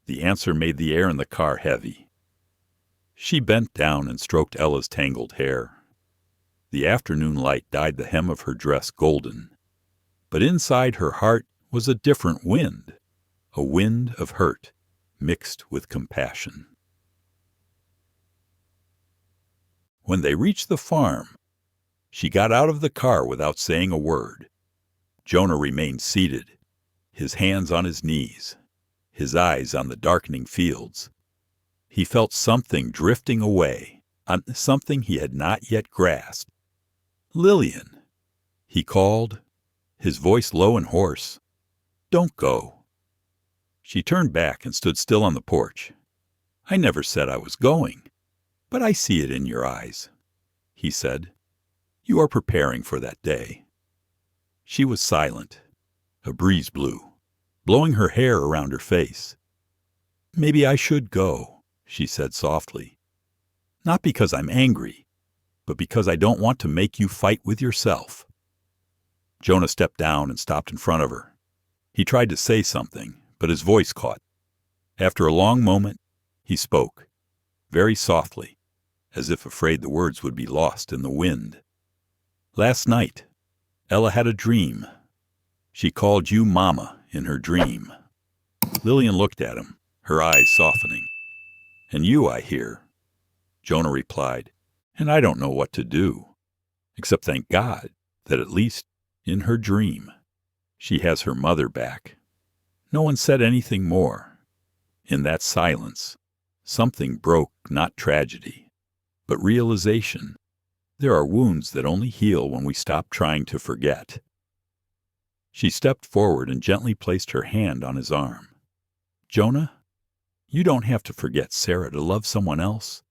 The answer made the air in the car heavy. She bent down and stroked Ella's tangled hair. The afternoon light dyed the hem of her dress golden, but inside her heart was a different wind, a wind of hurt mixed with compassion. When they reached the farm, she got out of the car without saying a word. Jonah remained seated, his hands on his knees, his eyes on the darkening fields. He felt something drifting away, on something he had not yet grasped. "Lillian," he called, his voice low and hoarse. "Don't go." She turned back and stood still on the porch. "I never said I was going, but I see it in your eyes," he said. "You are preparing for that day." She was silent. A breeze blew, blowing her hair around her face. "Maybe I should go," she said softly. "Not because I'm angry, but because I don't want to make you fight with yourself." Jonah stepped down and stopped in front of her. He tried to say something, but his voice caught. After a long moment, he spoke, very softly, as if afraid the words would be lost in the wind. "Last night, Ella had a dream. She called you Mama in her dream." Lillian looked at him, her eyes softening. "And you, I hear." Jonah replied, "And I don't know what to do, except thank God that at least in her dream, she has her mother back." No one said anything more. In that silence, something broke, not tragedy, but realization. There are wounds that only heal when we stop trying to forget. She stepped forward and gently placed her hand on his arm. "Jonah, you don't have to forget Sarah to love someone else.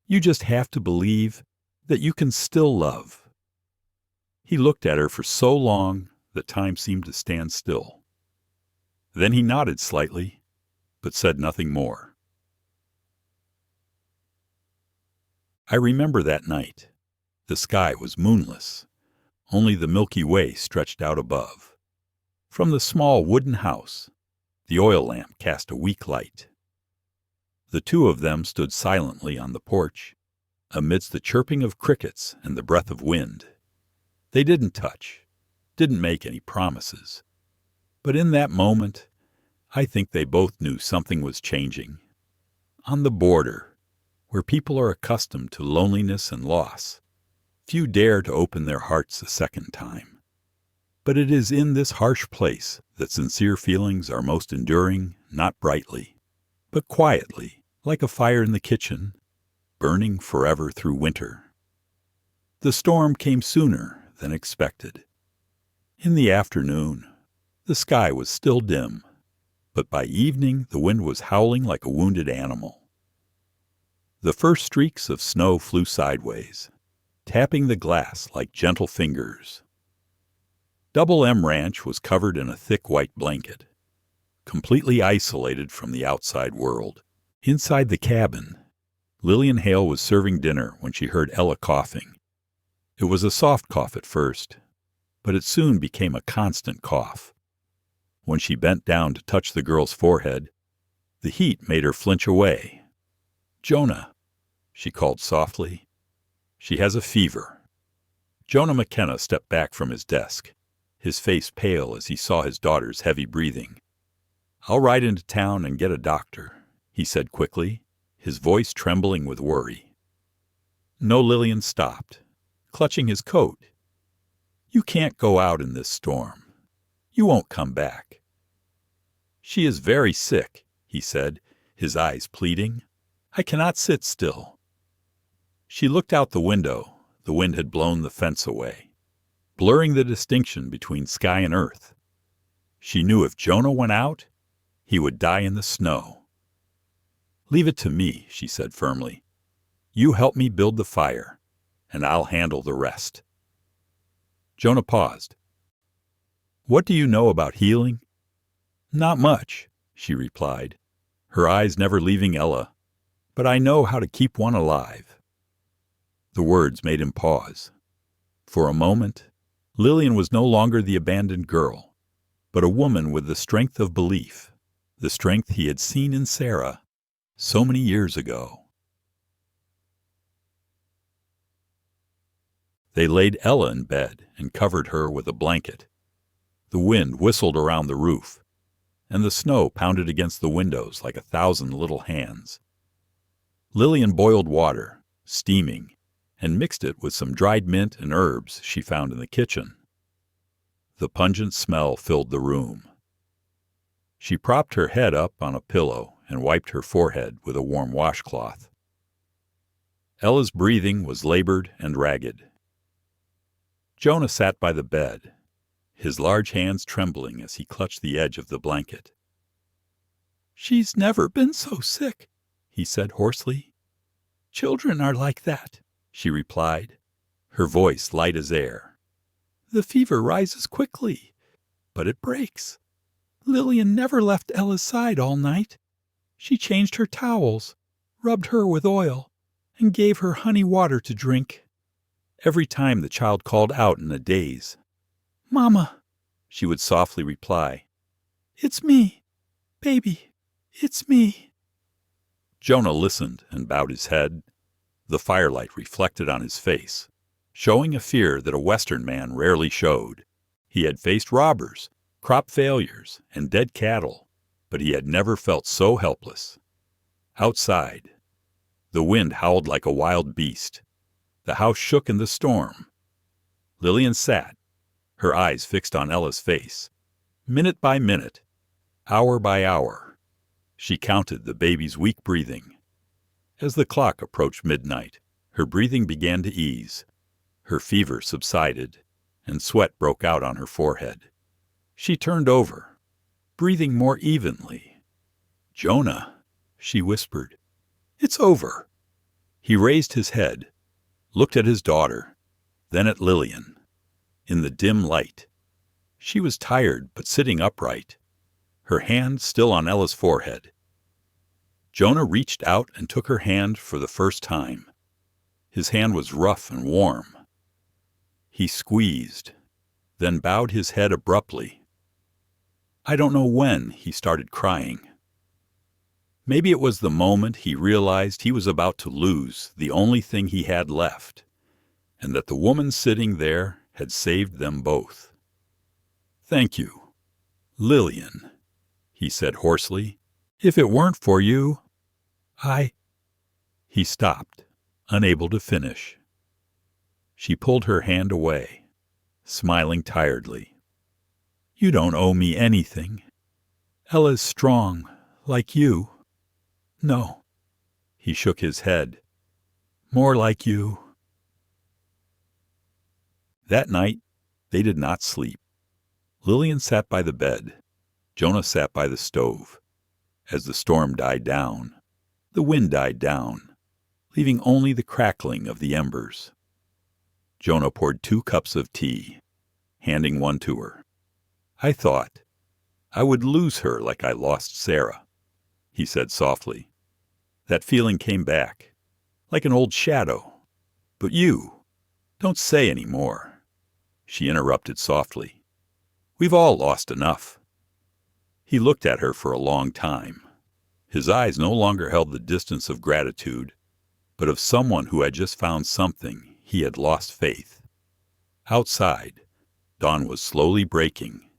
You just have to believe that you can still love." He looked at her for so long that time seemed to stand still. Then he nodded slightly, but said nothing more. I remember that night. The sky was moonless. Only the Milky Way stretched out above. From the small wooden house, the oil lamp cast a weak light. The two of them stood silently on the porch, amidst the chirping of crickets and the breath of wind. They didn't touch, didn't make any promises. But in that moment, I think they both knew something was changing. On the border, where people are accustomed to loneliness and loss, few dare to open their hearts a second time. But it is in this harsh place that sincere feelings are most enduring, not brightly, but quietly, like a fire in the kitchen, burning forever through winter. The storm came sooner than expected. In the afternoon, the sky was still dim, but by evening the wind was howling like a wounded animal. The first streaks of snow flew sideways, tapping the glass like gentle fingers. Double M Ranch was covered in a thick white blanket, completely isolated from the outside world. Inside the cabin, Lillian Hale was serving dinner when she heard Ella coughing. It was a soft cough at first, but it soon became a constant cough. When she bent down to touch the girl's forehead, the heat made her flinch away. "Jonah," she called softly. "She has a fever." Jonah McKenna stepped back from his desk, his face pale as he saw his daughter's heavy breathing. "I'll ride into town and get a doctor," he said quickly, his voice trembling with worry. No, Lillian stopped, clutching his coat. "You can't go out in this storm. You won't come back." "She is very sick," he said, his eyes pleading. "I cannot sit still." She looked out the window. The wind had blown the fence away. blurring the distinction between sky and earth. She knew if Jonah went out, he would die in the snow. "Leave it to me," she said firmly. "You help me build the fire, and I'll handle the rest." Jonah paused. "What do you know about healing?" "Not much," she replied, her eyes never leaving Ella, "but I know how to keep one alive." The words made him pause. For a moment, Lillian was no longer the abandoned girl, but a woman with the strength of belief, the strength he had seen in Sarah so many years ago. They laid Ella in bed and covered her with a blanket. The wind whistled around the roof, and the snow pounded against the windows like 1,000 little hands. Lillian boiled water, steaming, and mixed it with some dried mint and herbs she found in the kitchen. The pungent smell filled the room. She propped her head up on a pillow and wiped her forehead with a warm washcloth. Ella's breathing was labored and ragged. Jonah sat by the bed, his large hands trembling as he clutched the edge of the blanket. "She's never been so sick," he said hoarsely. "Children are like that," she replied, her voice light as air. "The fever rises quickly, but it breaks. Lillian never left Ella's side all night. She changed her towels, rubbed her with oil, and gave her honey water to drink." Every time the child called out in a daze, "Mama," she would softly reply, "It's me, baby, it's me." Jonah listened and bowed his head. The firelight reflected on his face, showing a fear that a Western man rarely showed. He had faced robbers, crop failures, and dead cattle, but he had never felt so helpless. Outside, the wind howled like a wild beast. The house shook in the storm. Lillian sat, her eyes fixed on Ella's face. Minute by minute, hour by hour, she counted the baby's weak breathing. As the clock approached midnight, her breathing began to ease. Her fever subsided, and sweat broke out on her forehead. She turned over, breathing more evenly. "Jonah," she whispered, "it's over." He raised his head, looked at his daughter, then at Lillian. In the dim light, she was tired but sitting upright, her hand still on Ella's forehead. Jonah reached out and took her hand for the first time. His hand was rough and warm. He squeezed, then bowed his head abruptly. I don't know when he started crying. Maybe it was the moment he realized he was about to lose the only thing he had left, and that the woman sitting there had saved them both. "Thank you, Lillian," he said hoarsely. "If it weren't for you, He stopped, unable to finish. She pulled her hand away, smiling tiredly. "You don't owe me anything. Ella's strong, like you." "No." He shook his head. "More like you." That night, they did not sleep. Lillian sat by the bed. Jonah sat by the stove. As the storm died down, the wind died down, leaving only the crackling of the embers. Jonah poured 2 cups of tea, handing one to her. "I thought I would lose her like I lost Sarah," he said softly. "That feeling came back, like an old shadow. But you, don't say any more," she interrupted softly. "We've all lost enough." He looked at her for a long time. His eyes no longer held the distance of gratitude, but of someone who had just found something he had lost faith. Outside, dawn was slowly breaking.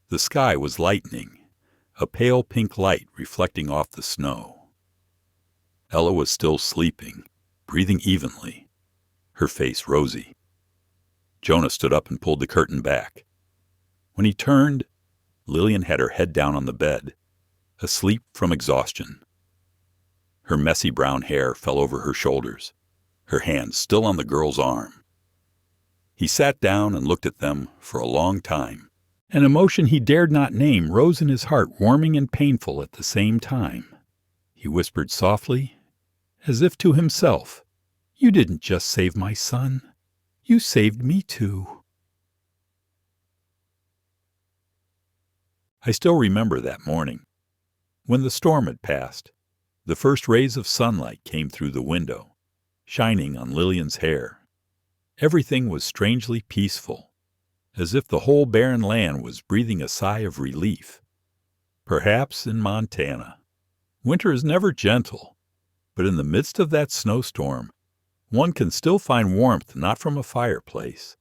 The sky was lightening, a pale pink light reflecting off the snow. Ella was still sleeping, breathing evenly, her face rosy. Jonah stood up and pulled the curtain back. When he turned, Lillian had her head down on the bed, asleep from exhaustion. Her messy brown hair fell over her shoulders, her hand still on the girl's arm. He sat down and looked at them for a long time. An emotion he dared not name rose in his heart, warming and painful at the same time. He whispered softly, as if to himself, "You didn't just save my son. You saved me too." I still remember that morning. When the storm had passed, the first rays of sunlight came through the window, shining on Lillian's hair. Everything was strangely peaceful, as if the whole barren land was breathing a sigh of relief. Perhaps in Montana, winter is never gentle, but in the midst of that snowstorm, one can still find warmth not from a fireplace,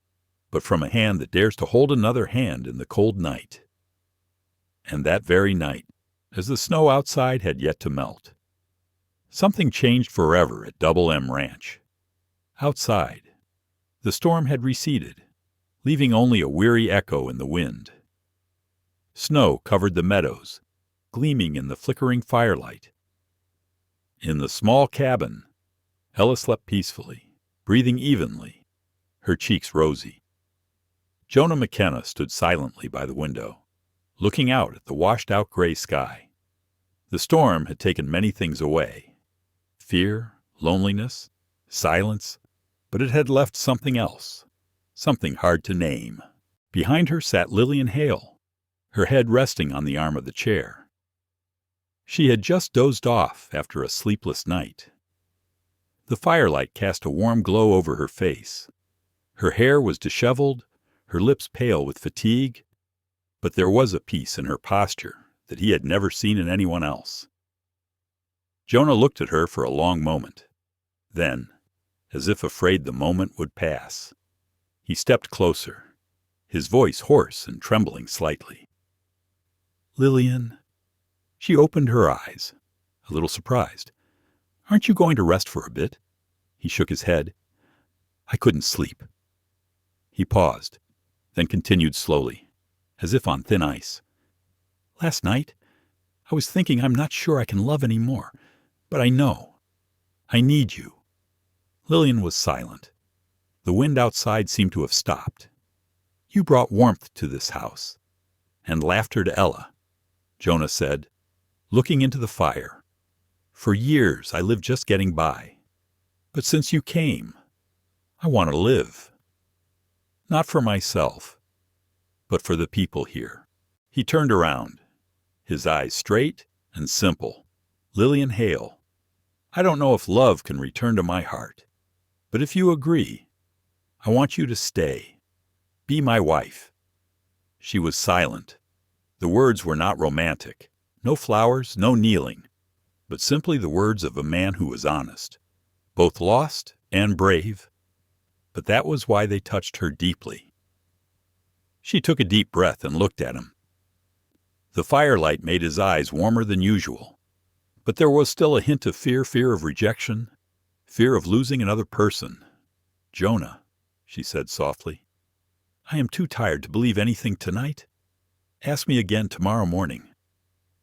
but from a hand that dares to hold another hand in the cold night. And that very night, as the snow outside had yet to melt, something changed forever at Double M Ranch. Outside, the storm had receded, leaving only a weary echo in the wind. Snow covered the meadows, gleaming in the flickering firelight. In the small cabin, Ella slept peacefully, breathing evenly, her cheeks rosy. Jonah McKenna stood silently by the window, looking out at the washed-out gray sky. The storm had taken many things away: fear, loneliness, silence, but it had left something else, something hard to name. Behind her sat Lillian Hale, her head resting on the arm of the chair. She had just dozed off after a sleepless night. The firelight cast a warm glow over her face. Her hair was disheveled, her lips pale with fatigue, but there was a peace in her posture that he had never seen in anyone else. Jonah looked at her for a long moment. Then, as if afraid the moment would pass, he stepped closer, his voice hoarse and trembling slightly. "Lillian." She opened her eyes, a little surprised. "Aren't you going to rest for a bit?" He shook his head. "I couldn't sleep." He paused, then continued slowly, as if on thin ice. "Last night, I was thinking I'm not sure I can love any more, but I know. I need you." Lillian was silent. The wind outside seemed to have stopped. "You brought warmth to this house, and laughter to Ella," Jonah said, looking into the fire. "For years I lived just getting by. But since you came, I want to live. Not for myself, but for the people here." He turned around, his eyes straight and simple. "Lillian Hale, I don't know if love can return to my heart, but if you agree, I want you to stay. Be my wife." She was silent. The words were not romantic. No flowers, no kneeling, but simply the words of a man who was honest, both lost and brave. But that was why they touched her deeply. She took a deep breath and looked at him. The firelight made his eyes warmer than usual, but there was still a hint of fear of rejection, fear of losing another person. "Jonah," she said softly, "I am too tired to believe anything tonight. Ask me again tomorrow morning,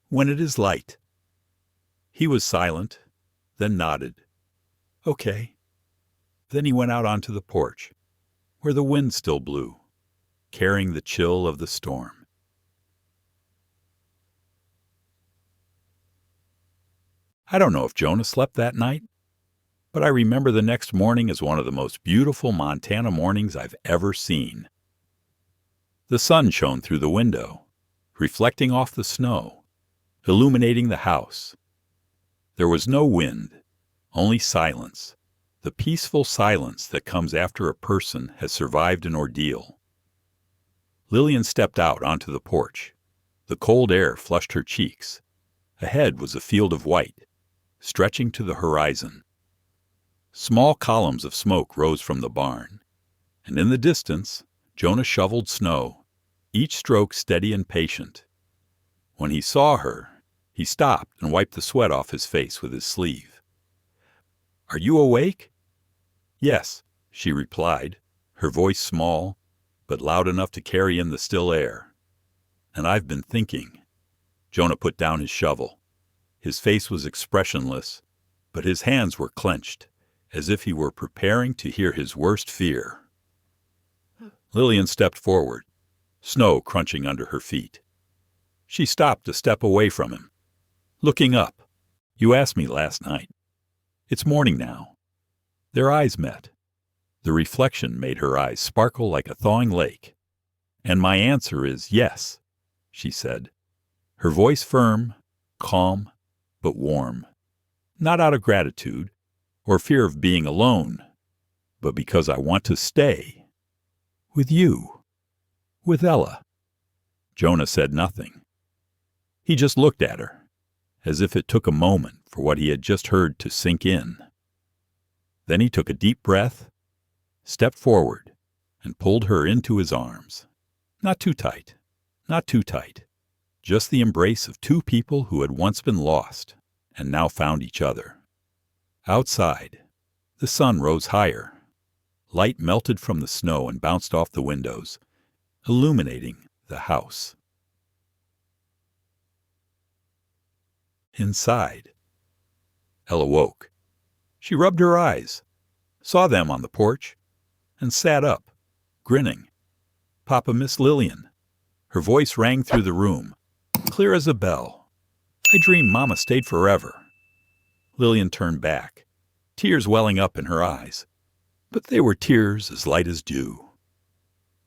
when it is light." He was silent, then nodded. "Okay." Then he went out onto the porch, where the wind still blew, carrying the chill of the storm. I don't know if Jonah slept that night, but I remember the next morning as one of the most beautiful Montana mornings I've ever seen. The sun shone through the window, reflecting off the snow, illuminating the house. There was no wind, only silence, the peaceful silence that comes after a person has survived an ordeal. Lillian stepped out onto the porch. The cold air flushed her cheeks. Ahead was a field of white, stretching to the horizon. Small columns of smoke rose from the barn, and in the distance, Jonah shoveled snow, each stroke steady and patient. When he saw her, he stopped and wiped the sweat off his face with his sleeve. "Are you awake?" "Yes," she replied, her voice small, but loud enough to carry in the still air. "And I've been thinking." Jonah put down his shovel. His face was expressionless, but his hands were clenched, as if he were preparing to hear his worst fear. Lillian stepped forward, snow crunching under her feet. She stopped a step away from him, looking up. You asked me last night. It's morning now. Their eyes met. The reflection made her eyes sparkle like a thawing lake. And my answer is yes, she said, her voice firm, calm, but warm. Not out of gratitude or fear of being alone, but because I want to stay. With you. With Ella. Jonah said nothing. He just looked at her, as if it took a moment for what he had just heard to sink in. Then he took a deep breath, stepped forward, and pulled her into his arms. Not too tight, not too tight. Just the embrace of two people who had once been lost and now found each other. Outside, the sun rose higher. Light melted from the snow and bounced off the windows, illuminating the house. Inside, Ella woke. She rubbed her eyes, saw them on the porch, and sat up, grinning. Papa, Miss Lillian. Her voice rang through the room, clear as a bell. I dreamed Mama stayed forever. Lillian turned back, tears welling up in her eyes, but they were tears as light as dew.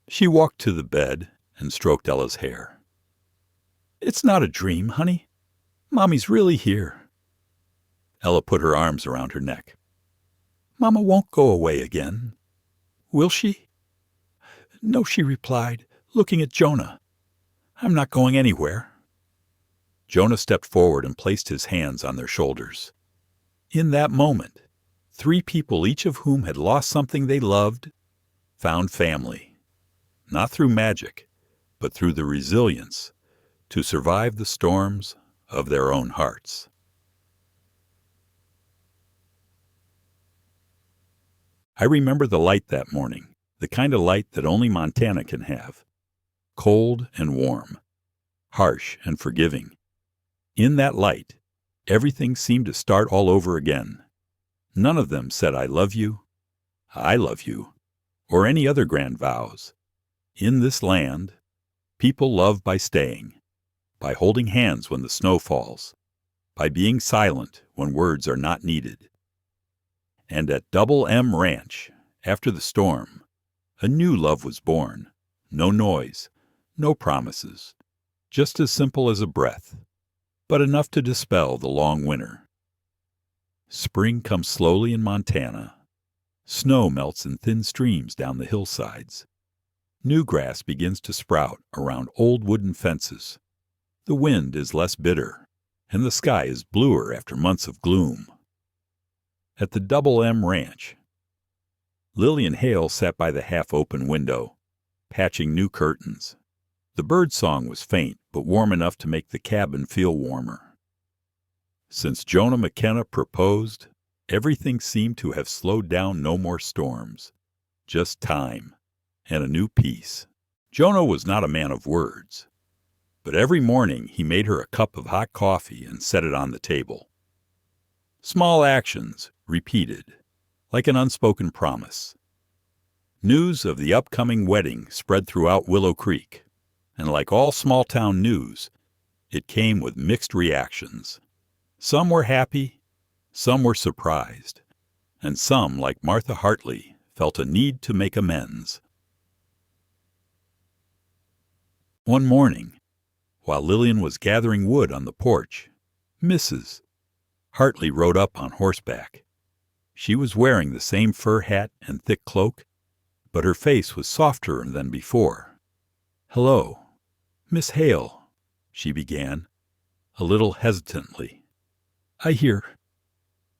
She walked to the bed and stroked Ella's hair. It's not a dream, honey. Mommy's really here. Ella put her arms around her neck. Mama won't go away again. Will she? No, she replied, looking at Jonah. I'm not going anywhere. Jonah stepped forward and placed his hands on their shoulders. In that moment, three people, each of whom had lost something they loved, found family. Not through magic, but through the resilience to survive the storms of their own hearts. I remember the light that morning, the kind of light that only Montana can have. Cold and warm, harsh and forgiving. In that light, everything seemed to start all over again. None of them said I love you, or any other grand vows. In this land, people love by staying, by holding hands when the snow falls, by being silent when words are not needed. And at Double M Ranch, after the storm, a new love was born. No noise, no promises, just as simple as a breath, but enough to dispel the long winter. Spring comes slowly in Montana. Snow melts in thin streams down the hillsides. New grass begins to sprout around old wooden fences. The wind is less bitter, and the sky is bluer after months of gloom. At the Double M Ranch, Lillian Hale sat by the half-open window, patching new curtains. The bird song was faint, but warm enough to make the cabin feel warmer. Since Jonah McKenna proposed, everything seemed to have slowed down. No more storms, just time and a new peace. Jonah was not a man of words, but every morning he made her a cup of hot coffee and set it on the table. Small actions, repeated, like an unspoken promise. News of the upcoming wedding spread throughout Willow Creek, and like all small-town news, it came with mixed reactions. Some were happy, some were surprised, and some, like Martha Hartley, felt a need to make amends. One morning, while Lillian was gathering wood on the porch, Mrs. Hartley rode up on horseback. She was wearing the same fur hat and thick cloak, but her face was softer than before. "Hello, Miss Hale," she began, a little hesitantly. "I hear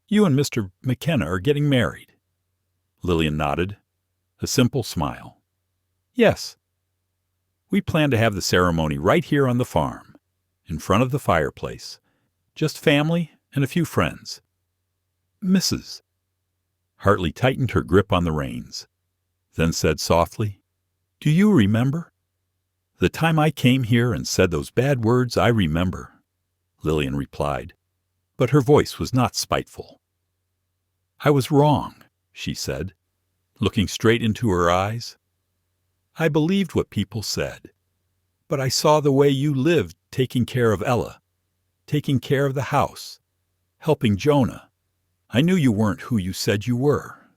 you and Mr. McKenna are getting married." Lillian nodded, a simple smile. "Yes. We plan to have the ceremony right here on the farm, in front of the fireplace. Just family and a few friends." "Mrs." Hartley tightened her grip on the reins, then said softly, "Do you remember? The time I came here and said those bad words, I remember," Lillian replied, but her voice was not spiteful. "I was wrong," she said, looking straight into her eyes. I believed what people said. But I saw the way you lived, taking care of Ella, taking care of the house, helping Jonah. I knew you weren't who you said you were.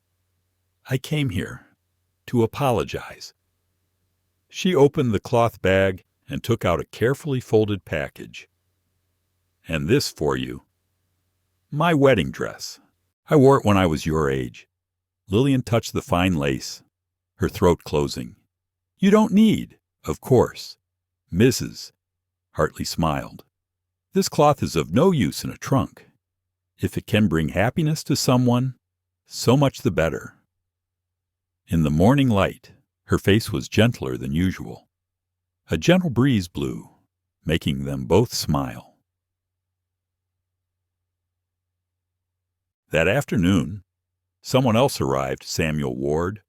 I came here to apologize." She opened the cloth bag and took out a carefully folded package. "And this for you. My wedding dress. I wore it when I was your age." Lillian touched the fine lace, her throat closing. "You don't need, of course, Mrs." Hartley smiled. "This cloth is of no use in a trunk. If it can bring happiness to someone, so much the better." In the morning light, her face was gentler than usual. A gentle breeze blew, making them both smile. That afternoon, someone else arrived, Samuel Ward,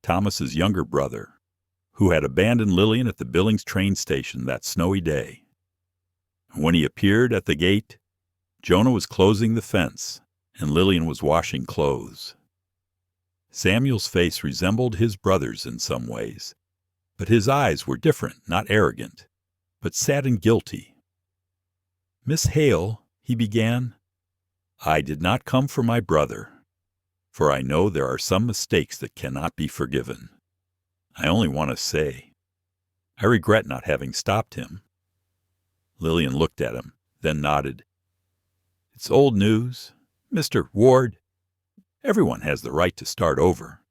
Thomas's younger brother, who had abandoned Lillian at the Billings train station that snowy day. When he appeared at the gate, Jonah was closing the fence, and Lillian was washing clothes. Samuel's face resembled his brother's in some ways, but his eyes were different, not arrogant, but sad and guilty. "Miss Hale," he began, "I did not come for my brother, for I know there are some mistakes that cannot be forgiven. I only want to say, I regret not having stopped him." Lillian looked at him, then nodded. "It's old news, Mr. Ward. Everyone has the right to start over."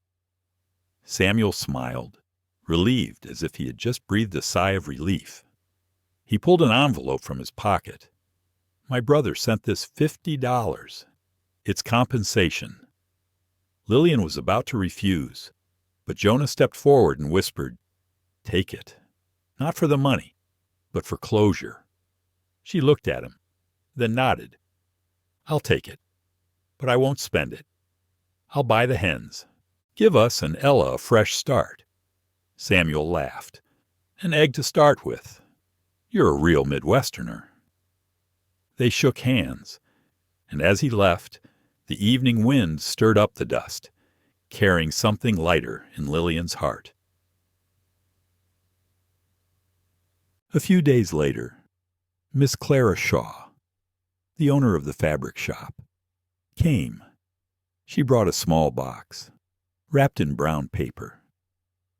Samuel smiled, relieved as if he had just breathed a sigh of relief. He pulled an envelope from his pocket. "My brother sent this $50. It's compensation." Lillian was about to refuse, but Jonah stepped forward and whispered, "Take it. Not for the money, but for closure." She looked at him, then nodded. "I'll take it, but I won't spend it. I'll buy the hens. Give us and Ella a fresh start." Samuel laughed. "An egg to start with. You're a real Midwesterner." They shook hands, and as he left, the evening wind stirred up the dust, carrying something lighter in Lillian's heart. A few days later, Miss Clara Shaw, the owner of the fabric shop, came. She brought a small box, wrapped in brown paper.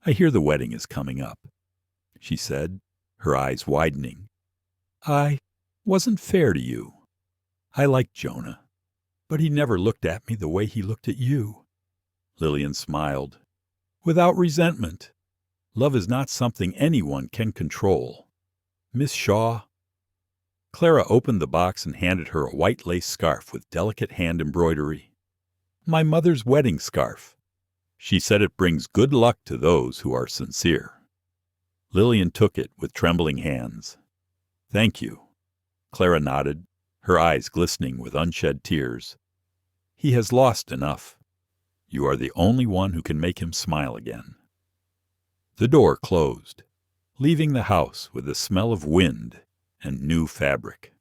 "I hear the wedding is coming up," she said, her eyes widening. "I wasn't fair to you. I liked Jonah, but he never looked at me the way he looked at you." Lillian smiled. "Without resentment. Love is not something anyone can control. Miss Shaw." Clara opened the box and handed her a white lace scarf with delicate hand embroidery. "My mother's wedding scarf. She said it brings good luck to those who are sincere." Lillian took it with trembling hands. "Thank you." Clara nodded, her eyes glistening with unshed tears. "He has lost enough. You are the only one who can make him smile again." The door closed, leaving the house with the smell of wind and new fabric.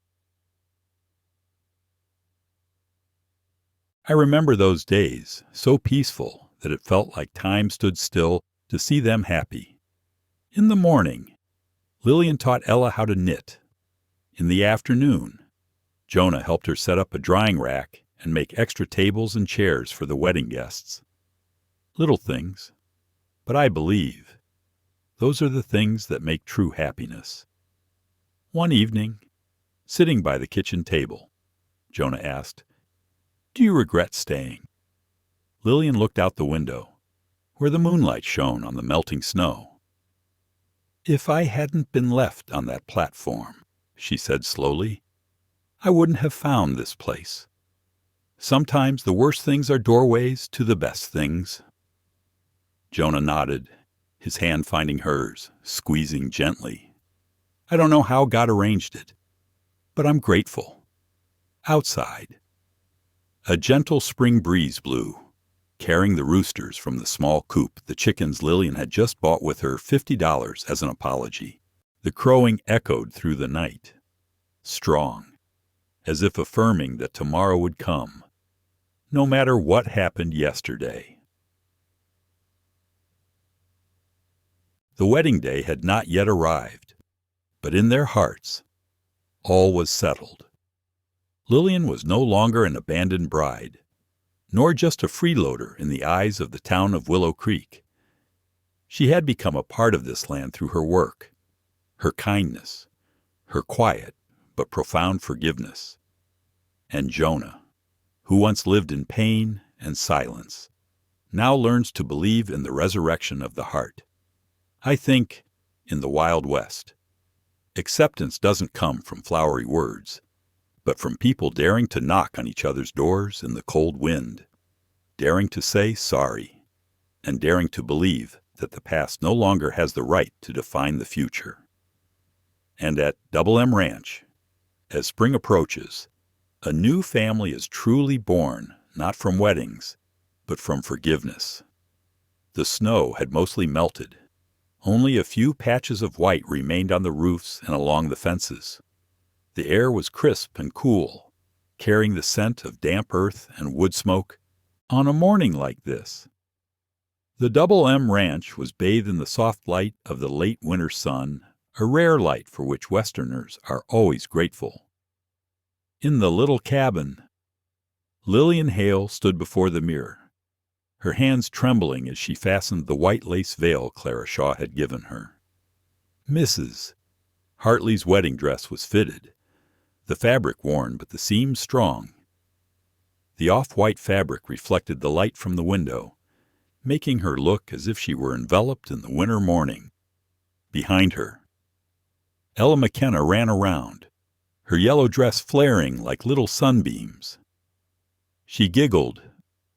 I remember those days, so peaceful that it felt like time stood still to see them happy. In the morning, Lillian taught Ella how to knit. In the afternoon, Jonah helped her set up a drying rack and make extra tables and chairs for the wedding guests. Little things, but I believe those are the things that make true happiness. One evening, sitting by the kitchen table, Jonah asked, "Do you regret staying?" Lillian looked out the window, where the moonlight shone on the melting snow. "If I hadn't been left on that platform," she said slowly, "I wouldn't have found this place. Sometimes the worst things are doorways to the best things." Jonah nodded, his hand finding hers, squeezing gently. "I don't know how God arranged it, but I'm grateful." Outside, a gentle spring breeze blew, carrying the roosters from the small coop the chickens Lillian had just bought with her $50 as an apology. The crowing echoed through the night, strong, as if affirming that tomorrow would come, no matter what happened yesterday. The wedding day had not yet arrived, but in their hearts, all was settled. Lillian was no longer an abandoned bride, nor just a freeloader in the eyes of the town of Willow Creek. She had become a part of this land through her work, her kindness, her quiet but profound forgiveness. And Jonah, who once lived in pain and silence, now learns to believe in the resurrection of the heart. I think, in the Wild West, acceptance doesn't come from flowery words, but from people daring to knock on each other's doors in the cold wind, daring to say sorry, and daring to believe that the past no longer has the right to define the future. And at Double M Ranch, as spring approaches, a new family is truly born, not from weddings, but from forgiveness. The snow had mostly melted. Only a few patches of white remained on the roofs and along the fences. The air was crisp and cool, carrying the scent of damp earth and wood smoke on a morning like this. The Double M Ranch was bathed in the soft light of the late winter sun, a rare light for which Westerners are always grateful. In the little cabin, Lillian Hale stood before the mirror, her hands trembling as she fastened the white lace veil Clara Shaw had given her. Mrs. Hartley's wedding dress was fitted, the fabric worn but the seams strong. The off-white fabric reflected the light from the window, making her look as if she were enveloped in the winter morning. Behind her, Ella McKenna ran around, her yellow dress flaring like little sunbeams. She giggled,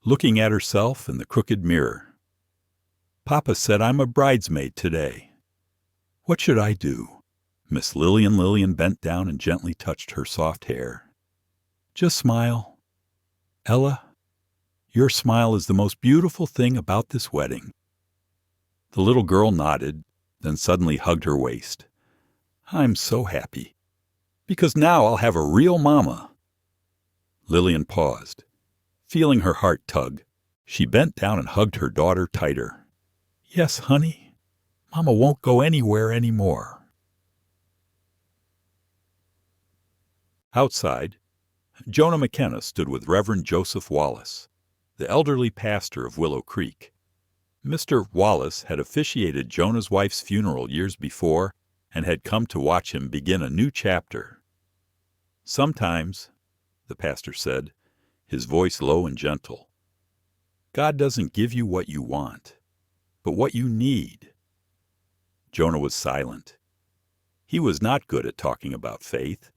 looking at herself in the crooked mirror. Papa said I'm a bridesmaid today. What should I do? Miss Lillian bent down and gently touched her soft hair. Just smile. Ella, your smile is the most beautiful thing about this wedding. The little girl nodded, then suddenly hugged her waist. I'm so happy, because now I'll have a real mama. Lillian paused. Feeling her heart tug, she bent down and hugged her daughter tighter. Yes, honey, Mama won't go anywhere anymore. Outside, Jonah McKenna stood with Reverend Joseph Wallace, the elderly pastor of Willow Creek. Mr. Wallace had officiated Jonah's wife's funeral years before and had come to watch him begin a new chapter. Sometimes, the pastor said, his voice low and gentle, God doesn't give you what you want, but what you need. Jonah was silent. He was not good at talking about faith,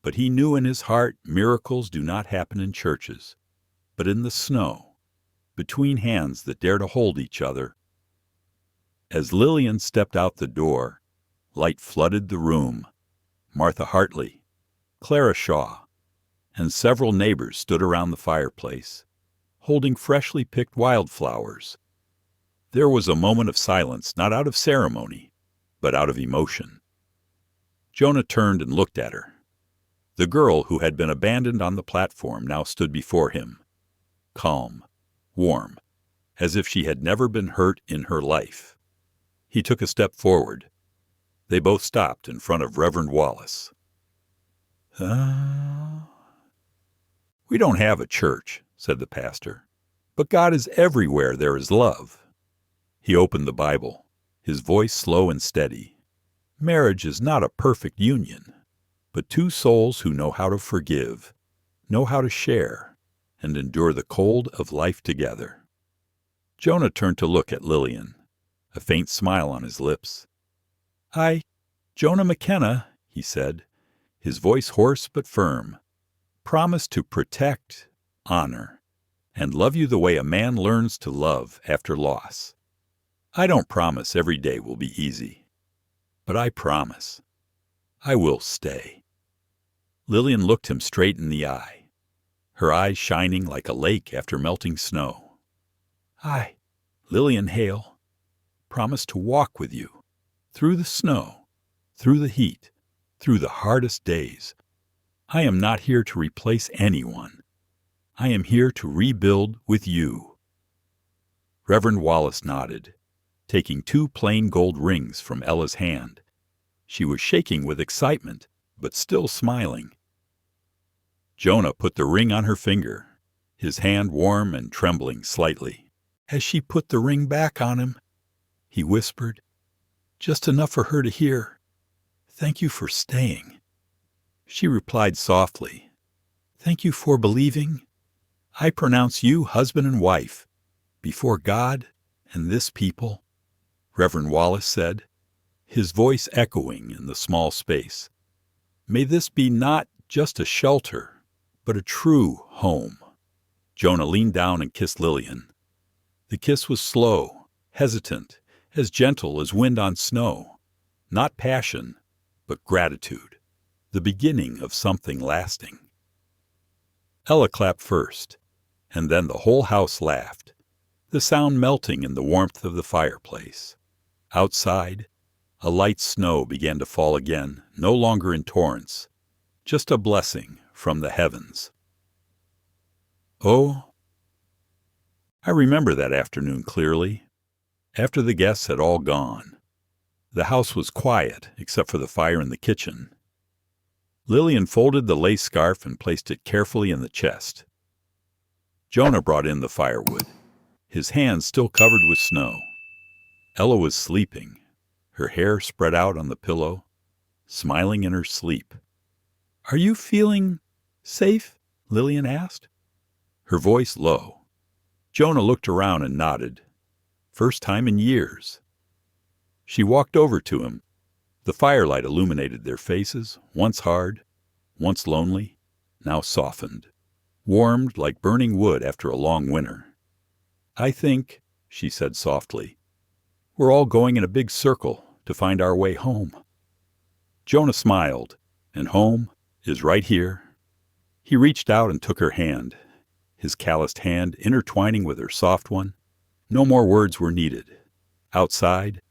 but he knew in his heart miracles do not happen in churches, but in the snow, between hands that dare to hold each other. As Lillian stepped out the door, light flooded the room. Martha Hartley, Clara Shaw, and several neighbors stood around the fireplace, holding freshly picked wildflowers. There was a moment of silence, not out of ceremony, but out of emotion. Jonah turned and looked at her. The girl who had been abandoned on the platform now stood before him, calm, warm, as if she had never been hurt in her life. He took a step forward. They both stopped in front of Reverend Wallace. We don't have a church, said the pastor, but God is everywhere there is love. He opened the Bible, his voice slow and steady. Marriage is not a perfect union, but two souls who know how to forgive, know how to share, and endure the cold of life together. Jonah turned to look at Lillian, a faint smile on his lips. Jonah McKenna, he said, his voice hoarse but firm, promise to protect, honor, and love you the way a man learns to love after loss. I don't promise every day will be easy, but I promise I will stay. Lillian looked him straight in the eye, her eyes shining like a lake after melting snow. I, Lillian Hale, promise to walk with you through the snow, through the heat, through the hardest days. I am not here to replace anyone. I am here to rebuild with you. Reverend Wallace nodded. taking 2 plain gold rings from Ella's hand. She was shaking with excitement, but still smiling. Jonah put the ring on her finger, his hand warm and trembling slightly. As she put the ring back on him, he whispered, just enough for her to hear, "Thank you for staying." She replied softly, "Thank you for believing. I pronounce you husband and wife, before God and this people," Reverend Wallace said, his voice echoing in the small space. "May this be not just a shelter, but a true home." Jonah leaned down and kissed Lillian. The kiss was slow, hesitant, as gentle as wind on snow. Not passion, but gratitude, the beginning of something lasting. Ella clapped first, and then the whole house laughed, the sound melting in the warmth of the fireplace. Outside, a light snow began to fall again, no longer in torrents, just a blessing from the heavens. Oh, I remember that afternoon clearly. After the guests had all gone, the house was quiet except for the fire in the kitchen. Lillian folded the lace scarf and placed it carefully in the chest. Jonah brought in the firewood, his hands still covered with snow. Ella was sleeping, her hair spread out on the pillow, smiling in her sleep. "Are you feeling safe?" Lillian asked, her voice low. Jonah looked around and nodded. First time in years. She walked over to him. The firelight illuminated their faces, once hard, once lonely, now softened, warmed like burning wood after a long winter. "I think," she said softly, "we're all going in a big circle to find our way home." Jonah smiled, and home is right here. He reached out and took her hand, his calloused hand intertwining with her soft one. No more words were needed. Outside,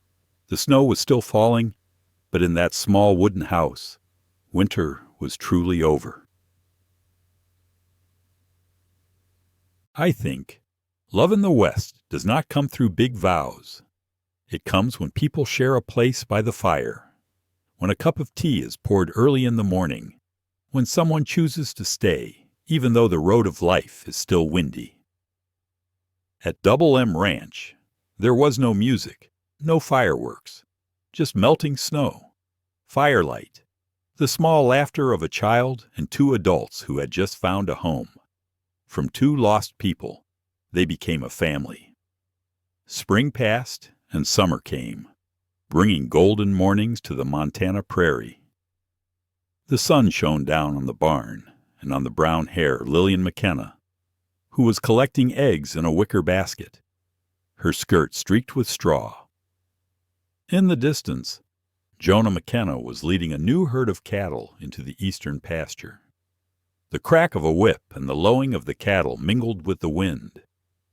the snow was still falling, but in that small wooden house, winter was truly over. I think love in the West does not come through big vows. It comes when people share a place by the fire, when a cup of tea is poured early in the morning, when someone chooses to stay, even though the road of life is still windy. At Double M Ranch, there was no music, no fireworks, just melting snow, firelight, the small laughter of a child and 2 adults who had just found a home. From 2 lost people, they became a family. Spring passed and summer came, bringing golden mornings to the Montana prairie. The sun shone down on the barn and on the brown hair Lillian McKenna, who was collecting eggs in a wicker basket, her skirt streaked with straw. In the distance, Jonah McKenna was leading a new herd of cattle into the eastern pasture. The crack of a whip and the lowing of the cattle mingled with the wind,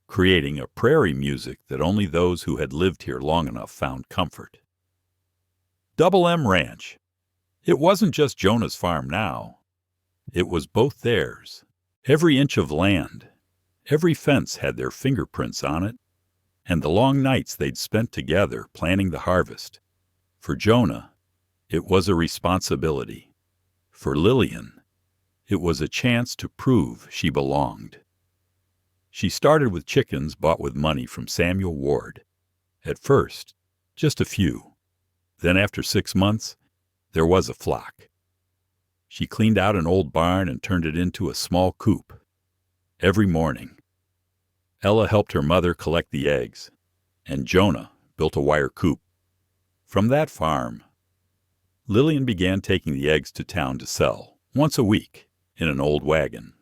creating a prairie music that only those who had lived here long enough found comfort. Double M Ranch. It wasn't just Jonah's farm now. It was both theirs. Every inch of land, every fence had their fingerprints on it, and the long nights they'd spent together planning the harvest. For Jonah, it was a responsibility. For Lillian, it was a chance to prove she belonged. She started with chickens bought with money from Samuel Ward. At first, just a few. Then after 6 months, there was a flock. She cleaned out an old barn and turned it into a small coop. Every morning, Ella helped her mother collect the eggs, and Jonah built a wire coop. From that farm, Lillian began taking the eggs to town to sell, once a week, in an old wagon.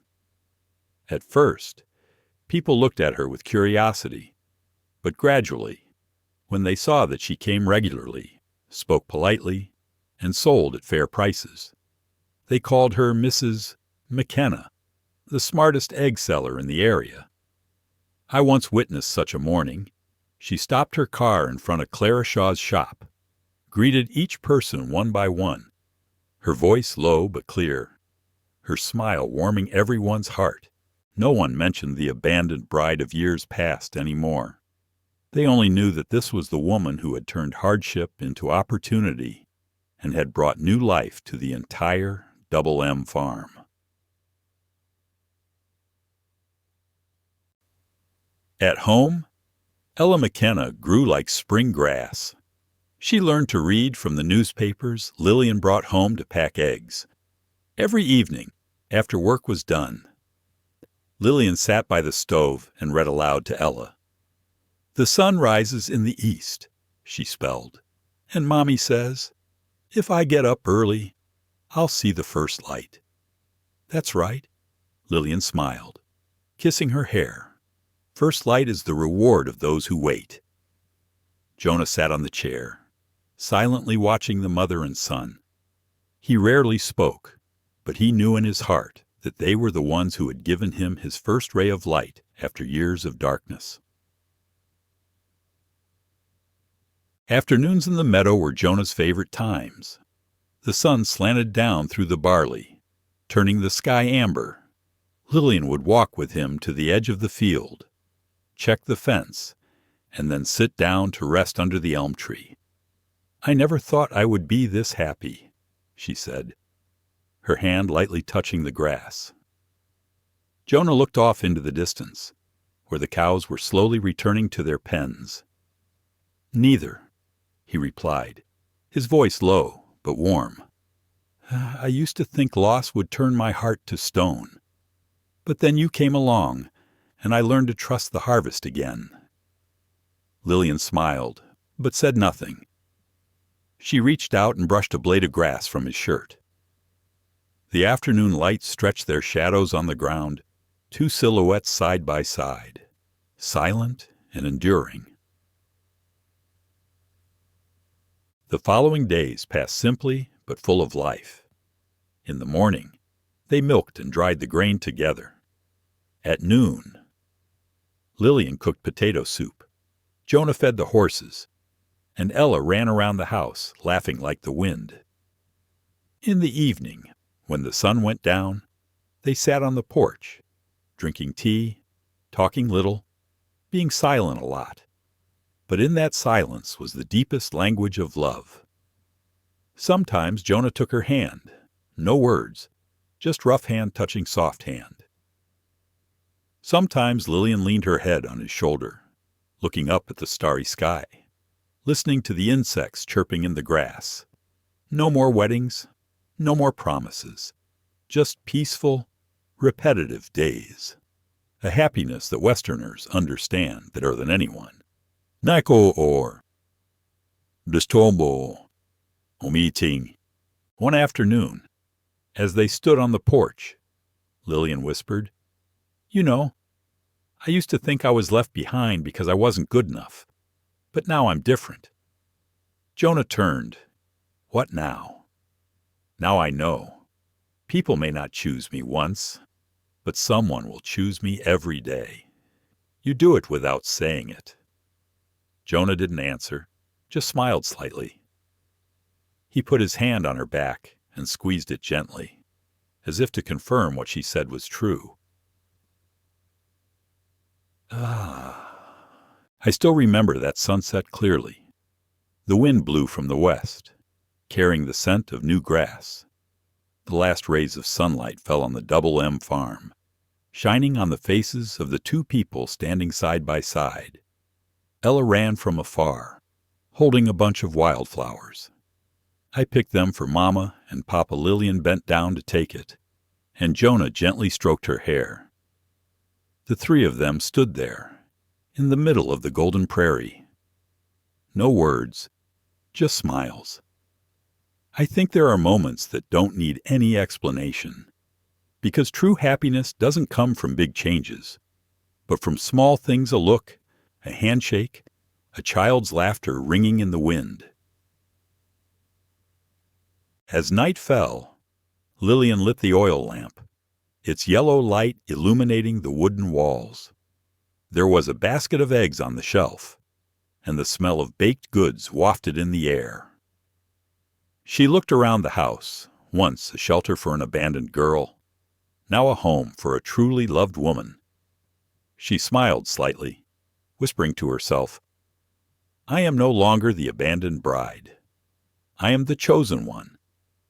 At first, people looked at her with curiosity, but gradually, when they saw that she came regularly, spoke politely, and sold at fair prices, they called her Mrs. McKenna, the smartest egg seller in the area. I once witnessed such a morning. She stopped her car in front of Clara Shaw's shop, greeted each person one by one, her voice low but clear, her smile warming everyone's heart. No one mentioned the abandoned bride of years past anymore. They only knew that this was the woman who had turned hardship into opportunity and had brought new life to the entire Double M farm. At home, Ella McKenna grew like spring grass. She learned to read from the newspapers Lillian brought home to pack eggs. Every evening, after work was done, Lillian sat by the stove and read aloud to Ella. "The sun rises in the east," she spelled, "and Mommy says, if I get up early, I'll see the first light." "That's right," Lillian smiled, kissing her hair. "First light is the reward of those who wait." Jonah sat on the chair, silently watching the mother and son. He rarely spoke, but he knew in his heart that they were the ones who had given him his first ray of light after years of darkness. Afternoons in the meadow were Jonah's favorite times. The sun slanted down through the barley, turning the sky amber. Lillian would walk with him to the edge of the field, check the fence, and then sit down to rest under the elm tree. "I never thought I would be this happy," she said, her hand lightly touching the grass. Jonah looked off into the distance, where the cows were slowly returning to their pens. "Neither," he replied, his voice low but warm. "I used to think loss would turn my heart to stone. But then you came along, and I learned to trust the harvest again." Lillian smiled, but said nothing. She reached out and brushed a blade of grass from his shirt. The afternoon light stretched their shadows on the ground, two silhouettes side by side, silent and enduring. The following days passed simply but full of life. In the morning, they milked and dried the grain together. At noon, Lillian cooked potato soup. Jonah fed the horses, and Ella ran around the house, laughing like the wind. In the evening, when the sun went down, they sat on the porch, drinking tea, talking little, being silent a lot. But in that silence was the deepest language of love. Sometimes Jonah took her hand, no words, just rough hand touching soft hand. Sometimes Lillian leaned her head on his shoulder, looking up at the starry sky, listening to the insects chirping in the grass. No more weddings, no more promises, just peaceful, repetitive days. A happiness that Westerners understand better than anyone. "Nako or Distombo o meeting." One afternoon, as they stood on the porch, Lillian whispered, "You know, I used to think I was left behind because I wasn't good enough. But now I'm different." Jonah turned. "What now?" "Now I know. People may not choose me once, but someone will choose me every day. You do it without saying it." Jonah didn't answer, just smiled slightly. He put his hand on her back and squeezed it gently, as if to confirm what she said was true. I still remember that sunset clearly. The wind blew from the west, carrying the scent of new grass. The last rays of sunlight fell on the Double M farm, shining on the faces of the two people standing side by side. Ella ran from afar, holding a bunch of wildflowers. I picked them for Mama, and Papa Lillian bent down to take it, and Jonah gently stroked her hair. The three of them stood there, in the middle of the golden prairie. No words, just smiles. I think there are moments that don't need any explanation, because true happiness doesn't come from big changes, but from small things: a look, a handshake, a child's laughter ringing in the wind. As night fell, Lillian lit the oil lamp, its yellow light illuminating the wooden walls. There was a basket of eggs on the shelf, and the smell of baked goods wafted in the air. She looked around the house, once a shelter for an abandoned girl, now a home for a truly loved woman. She smiled slightly, whispering to herself, I am no longer the abandoned bride. I am the chosen one,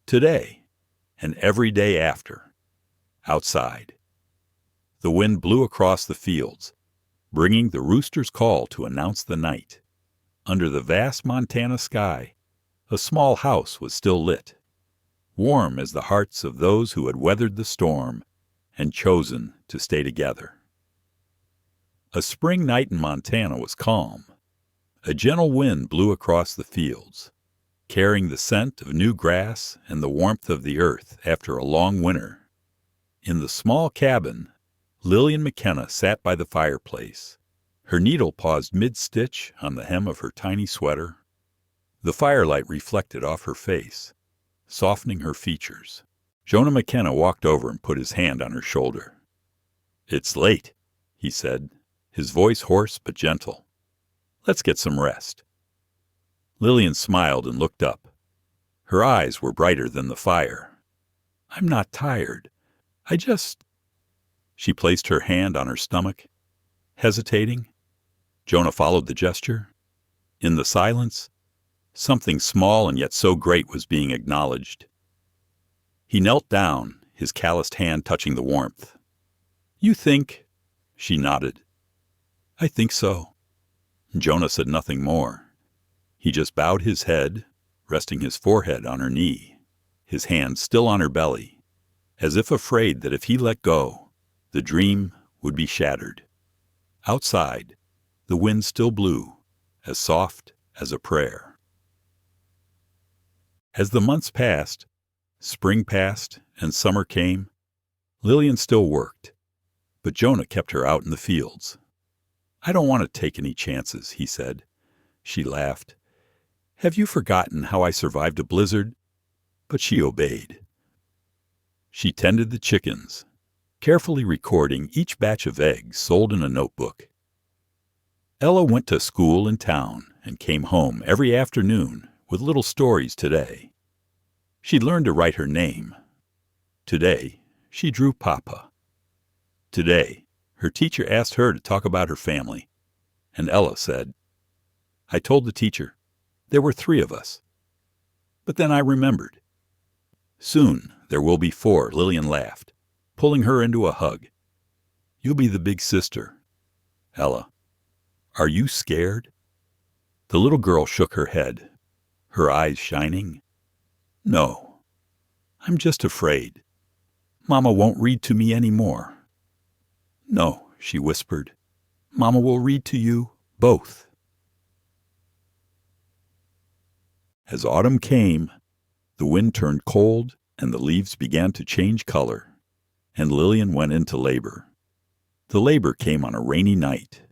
today and every day after, outside. The wind blew across the fields, bringing the rooster's call to announce the night. Under the vast Montana sky, a small house was still lit, warm as the hearts of those who had weathered the storm and chosen to stay together. A spring night in Montana was calm. A gentle wind blew across the fields, carrying the scent of new grass and the warmth of the earth after a long winter. In the small cabin, Lillian McKenna sat by the fireplace. Her needle paused mid-stitch on the hem of her tiny sweater. The firelight reflected off her face, softening her features. Jonah McKenna walked over and put his hand on her shoulder. "It's late," he said, his voice hoarse but gentle. "Let's get some rest." Lillian smiled and looked up. Her eyes were brighter than the fire. "I'm not tired. She placed her hand on her stomach, hesitating. Jonah followed the gesture. In the silence, something small and yet so great was being acknowledged. He knelt down, his calloused hand touching the warmth. "You think?" She nodded. "I think so." Jonah said nothing more. He just bowed his head, resting his forehead on her knee, his hand still on her belly, as if afraid that if he let go, the dream would be shattered. Outside, the wind still blew, as soft as a prayer. As the months passed, spring passed, and summer came, Lillian still worked, but Jonah kept her out in the fields. "I don't want to take any chances," he said. She laughed. "Have you forgotten how I survived a blizzard?" But she obeyed. She tended the chickens, carefully recording each batch of eggs sold in a notebook. Ella went to school in town and came home every afternoon with little stories today. She'd learned to write her name. Today, she drew Papa. Today, her teacher asked her to talk about her family, and Ella said, "I told the teacher there were 3 of us. But then I remembered." "Soon there will be 4, Lillian laughed, pulling her into a hug. "You'll be the big sister." "Ella, are you scared?" The little girl shook her head, her eyes shining. "No, I'm just afraid. Mama won't read to me anymore." "No," she whispered. "Mama will read to you both." As autumn came, the wind turned cold and the leaves began to change color, and Lillian went into labor. The labor came on a rainy night.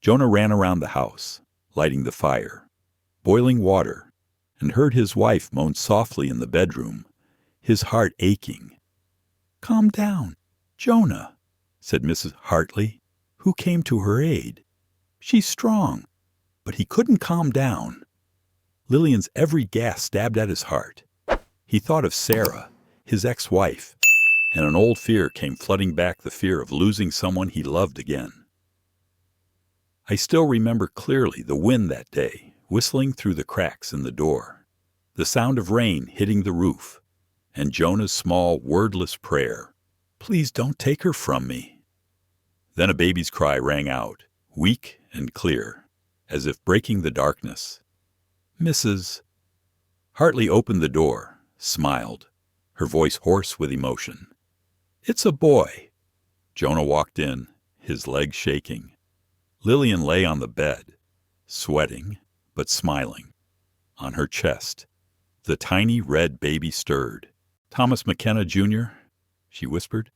Jonah ran around the house, lighting the fire, boiling water, and heard his wife moan softly in the bedroom, his heart aching. "Calm down, Jonah," said Mrs. Hartley, who came to her aid. "She's strong." But he couldn't calm down. Lillian's every gasp stabbed at his heart. He thought of Sarah, his ex-wife, and an old fear came flooding back, the fear of losing someone he loved again. I still remember clearly the wind that day, whistling through the cracks in the door, the sound of rain hitting the roof, and Jonah's small, wordless prayer, "Please don't take her from me." Then a baby's cry rang out, weak and clear, as if breaking the darkness. "Mrs." Hartley opened the door, smiled, her voice hoarse with emotion. "It's a boy." Jonah walked in, his legs shaking. Lillian lay on the bed, sweating but smiling. On her chest, the tiny red baby stirred. "Thomas McKenna, Jr.," she whispered.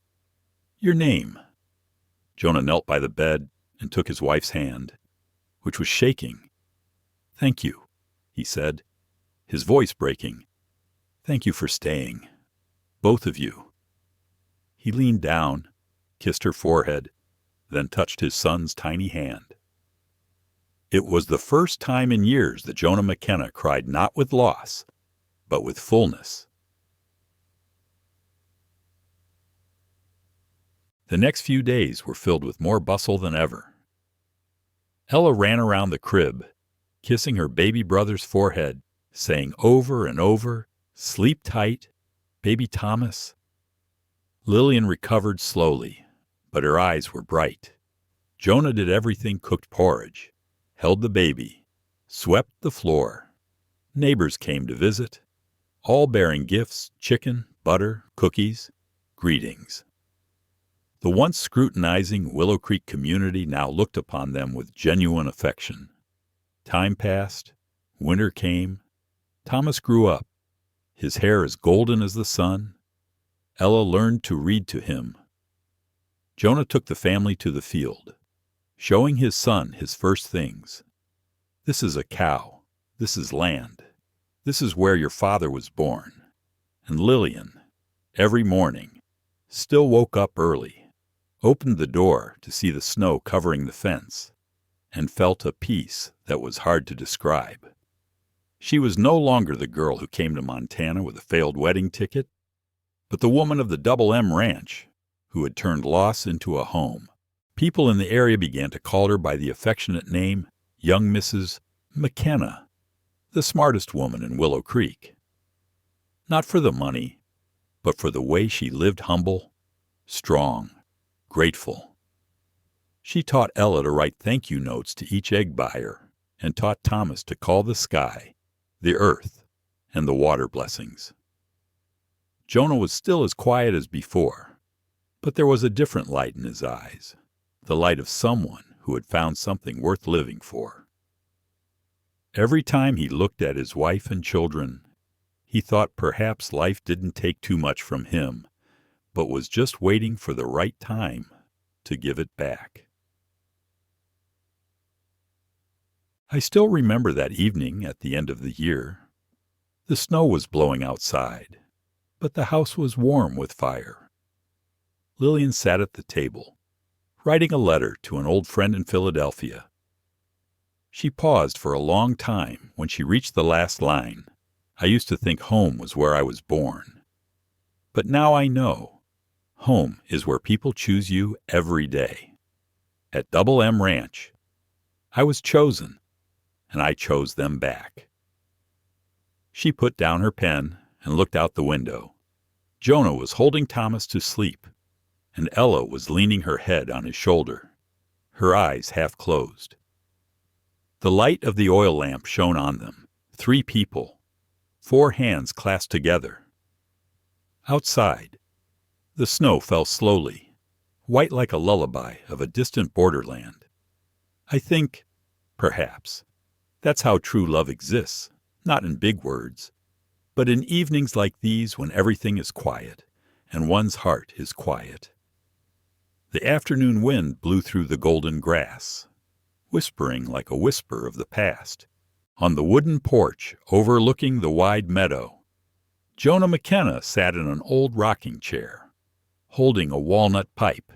"Your name." Jonah knelt by the bed and took his wife's hand, which was shaking. "Thank you," he said, his voice breaking. "Thank you for staying. Both of you." He leaned down, kissed her forehead, then touched his son's tiny hand. It was the first time in years that Jonah McKenna cried not with loss, but with fullness. The next few days were filled with more bustle than ever. Ella ran around the crib, kissing her baby brother's forehead, saying over and over, "Sleep tight, baby Thomas." Lillian recovered slowly, but her eyes were bright. Jonah did everything: cooked porridge, held the baby, swept the floor. Neighbors came to visit, all bearing gifts: chicken, butter, cookies, greetings. The once scrutinizing Willow Creek community now looked upon them with genuine affection. Time passed, winter came, Thomas grew up, his hair as golden as the sun. Ella learned to read to him. Jonah took the family to the field, showing his son his first things. "This is a cow. This is land. This is where your father was born." And Lillian, every morning, still woke up early, opened the door to see the snow covering the fence, and felt a peace that was hard to describe. She was no longer the girl who came to Montana with a failed wedding ticket, but the woman of the Double M Ranch who had turned loss into a home. People in the area began to call her by the affectionate name Young Mrs. McKenna, the smartest woman in Willow Creek. Not for the money, but for the way she lived: humble, strong, grateful. She taught Ella to write thank you notes to each egg buyer, and taught Thomas to call the sky, the earth, and the water blessings. Jonah was still as quiet as before, but there was a different light in his eyes, the light of someone who had found something worth living for. Every time he looked at his wife and children, he thought perhaps life didn't take too much from him, but was just waiting for the right time to give it back. I still remember that evening at the end of the year. The snow was blowing outside, but the house was warm with fire. Lillian sat at the table, writing a letter to an old friend in Philadelphia. She paused for a long time when she reached the last line. "I used to think home was where I was born. But now I know. Home is where people choose you every day. At Double M Ranch, I was chosen, and I chose them back." She put down her pen and looked out the window. Jonah was holding Thomas to sleep, and Ella was leaning her head on his shoulder, her eyes half closed. The light of the oil lamp shone on them, 3 people, 4 hands clasped together. Outside, the snow fell slowly, white like a lullaby of a distant borderland. I think, perhaps, that's how true love exists, not in big words, but in evenings like these when everything is quiet and one's heart is quiet. The afternoon wind blew through the golden grass, whispering like a whisper of the past. On the wooden porch overlooking the wide meadow, Jonah McKenna sat in an old rocking chair, holding a walnut pipe.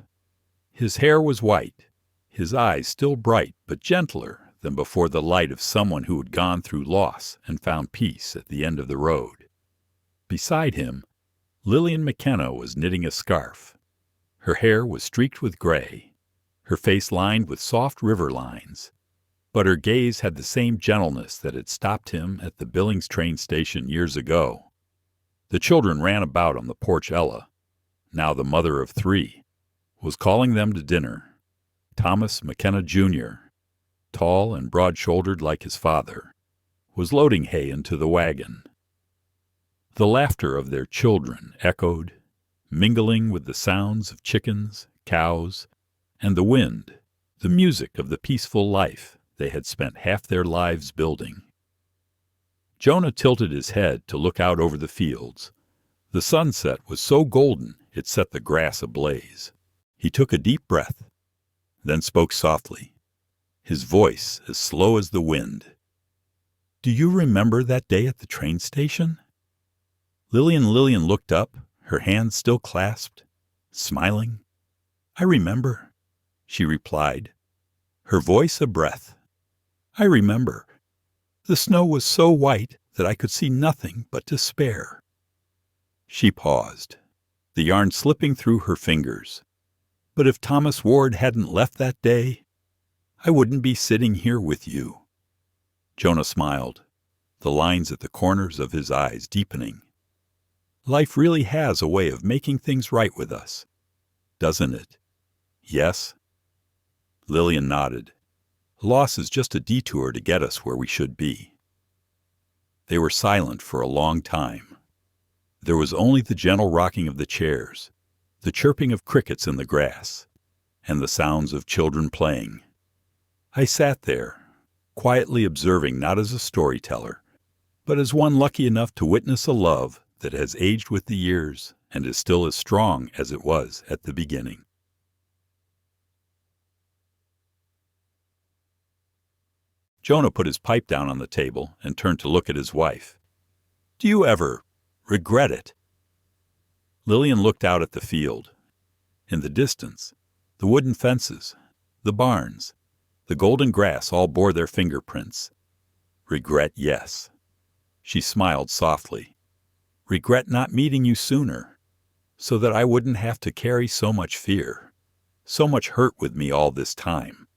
His hair was white, his eyes still bright but gentler than before the light of someone who had gone through loss and found peace at the end of the road. Beside him, Lillian McKenna was knitting a scarf. Her hair was streaked with gray, her face lined with soft river lines, but her gaze had the same gentleness that had stopped him at the Billings train station years ago. The children ran about on the porch. Ella, now the mother of 3, was calling them to dinner. Thomas McKenna Jr., tall and broad-shouldered like his father, was loading hay into the wagon. The laughter of their children echoed, mingling with the sounds of chickens, cows, and the wind, the music of the peaceful life they had spent half their lives building. Jonah tilted his head to look out over the fields. The sunset was so golden it set the grass ablaze. He took a deep breath, then spoke softly, his voice as slow as the wind. "Do you remember that day at the train station?" Lillian looked up, her hands still clasped, smiling. "I remember," she replied, her voice a breath. "I remember. The snow was so white that I could see nothing but despair." She paused, the yarn slipping through her fingers. "But if Thomas Ward hadn't left that day, I wouldn't be sitting here with you." Jonah smiled, the lines at the corners of his eyes deepening. Life really has a way of making things right with us, doesn't it? Yes? Lillian nodded. Loss is just a detour to get us where we should be. They were silent for a long time. There was only the gentle rocking of the chairs, the chirping of crickets in the grass, and the sounds of children playing. I sat there, quietly observing not as a storyteller, but as one lucky enough to witness a love that has aged with the years and is still as strong as it was at the beginning. Jonah put his pipe down on the table and turned to look at his wife. Do you ever regret it? Lillian looked out at the field. In the distance, the wooden fences, the barns, the golden grass all bore their fingerprints. Regret, yes. She smiled softly. Regret not meeting you sooner, so that I wouldn't have to carry so much fear, so much hurt with me all this time.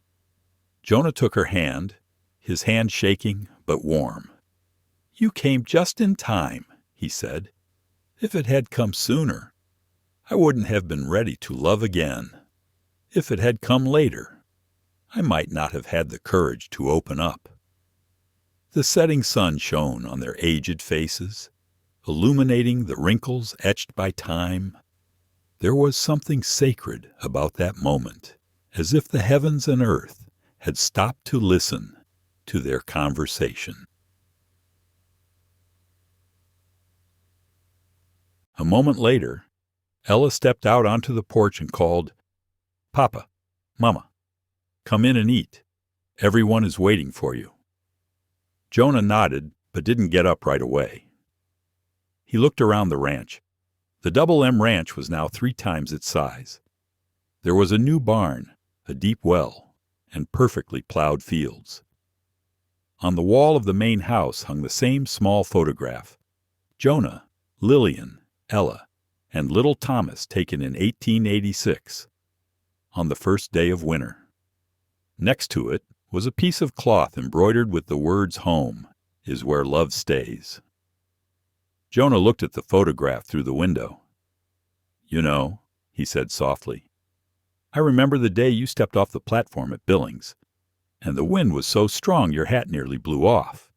Jonah took her hand, his hand shaking but warm. You came just in time, he said. If it had come sooner, I wouldn't have been ready to love again. If it had come later, I might not have had the courage to open up. The setting sun shone on their aged faces, illuminating the wrinkles etched by time. There was something sacred about that moment, as if the heavens and earth had stopped to listen to their conversation. A moment later, Ella stepped out onto the porch and called, Papa, Mama, come in and eat. Everyone is waiting for you. Jonah nodded, but didn't get up right away. He looked around the ranch. The Double M Ranch was now 3 times its size. There was a new barn, a deep well, and perfectly plowed fields. On the wall of the main house hung the same small photograph. Jonah, Lillian, Ella, and little Thomas taken in 1886, on the first day of winter. Next to it was a piece of cloth embroidered with the words "Home is where love stays." Jonah looked at the photograph through the window. You know, he said softly, I remember the day you stepped off the platform at Billings, and the wind was so strong your hat nearly blew off.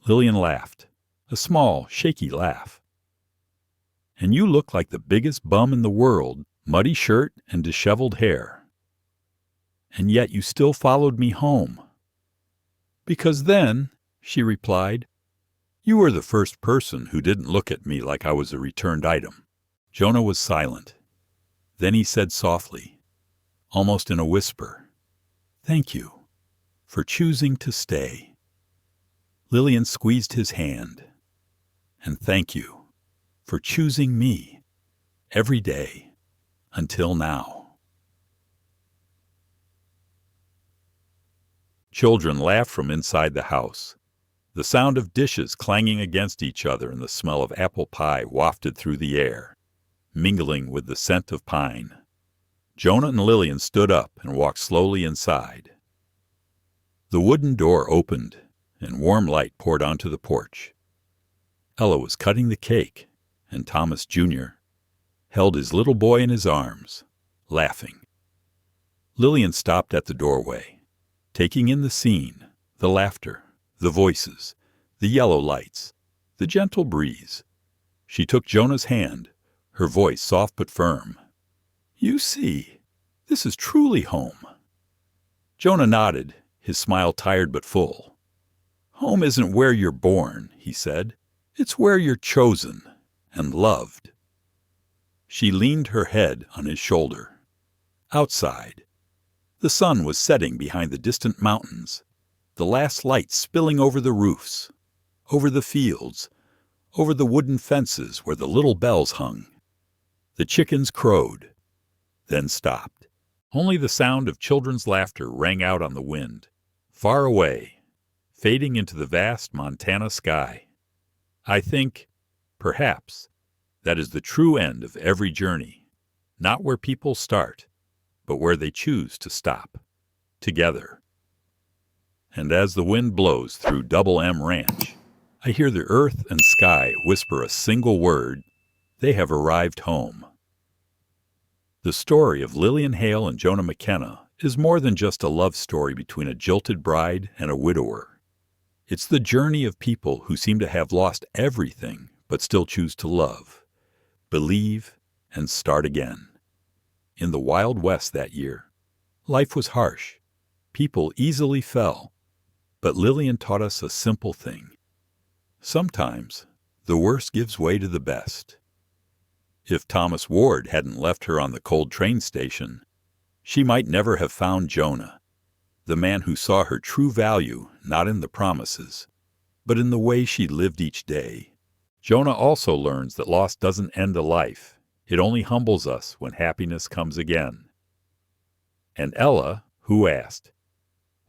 Lillian laughed, a small, shaky laugh. And you looked like the biggest bum in the world, muddy shirt and disheveled hair. And yet you still followed me home. Because then, she replied, you were the first person who didn't look at me like I was a returned item. Jonah was silent. Then he said softly, almost in a whisper, Thank you for choosing to stay. Lillian squeezed his hand. And thank you for choosing me every day until now. Children laughed from inside the house. The sound of dishes clanging against each other and the smell of apple pie wafted through the air, mingling with the scent of pine. Jonah and Lillian stood up and walked slowly inside. The wooden door opened, and warm light poured onto the porch. Ella was cutting the cake, and Thomas, Jr., held his little boy in his arms, laughing. Lillian stopped at the doorway, taking in the scene, the laughter, the voices, the yellow lights, the gentle breeze. She took Jonah's hand, her voice soft but firm. You see, this is truly home. Jonah nodded, his smile tired but full. Home isn't where you're born, he said. It's where you're chosen and loved. She leaned her head on his shoulder. Outside, the sun was setting behind the distant mountains, the last light spilling over the roofs, over the fields, over the wooden fences where the little bells hung. The chickens crowed, then stopped. Only the sound of children's laughter rang out on the wind, far away, fading into the vast Montana sky. I think, perhaps, that is the true end of every journey, not where people start, but where they choose to stop, together. and as the wind blows through Double M Ranch, I hear the earth and sky whisper a single word: they have arrived home. The story of Lillian Hale and Jonah McKenna is more than just a love story between a jilted bride and a widower. It's the journey of people who seem to have lost everything but still choose to love, believe, and start again. In the Wild West that year, life was harsh. People easily fell. But Lillian taught us a simple thing. Sometimes the worst gives way to the best. If Thomas Ward hadn't left her on the cold train station, she might never have found Jonah, the man who saw her true value not in the promises, but in the way she lived each day. Jonah also learns that loss doesn't end a life. It only humbles us when happiness comes again. And Ella, who asked,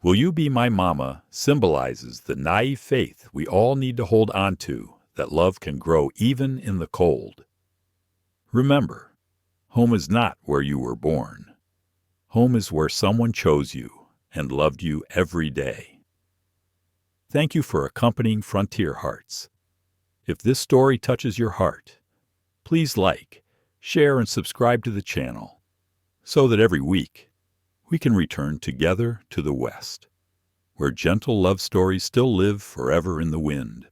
"Will you be my mama?" symbolizes the naive faith we all need to hold on to, that love can grow even in the cold. Remember, home is not where you were born. Home is where someone chose you and loved you every day. Thank you for accompanying Frontier Hearts. If this story touches your heart, please like, share, and subscribe to the channel so that every week we can return together to the West, where gentle love stories still live forever in the wind.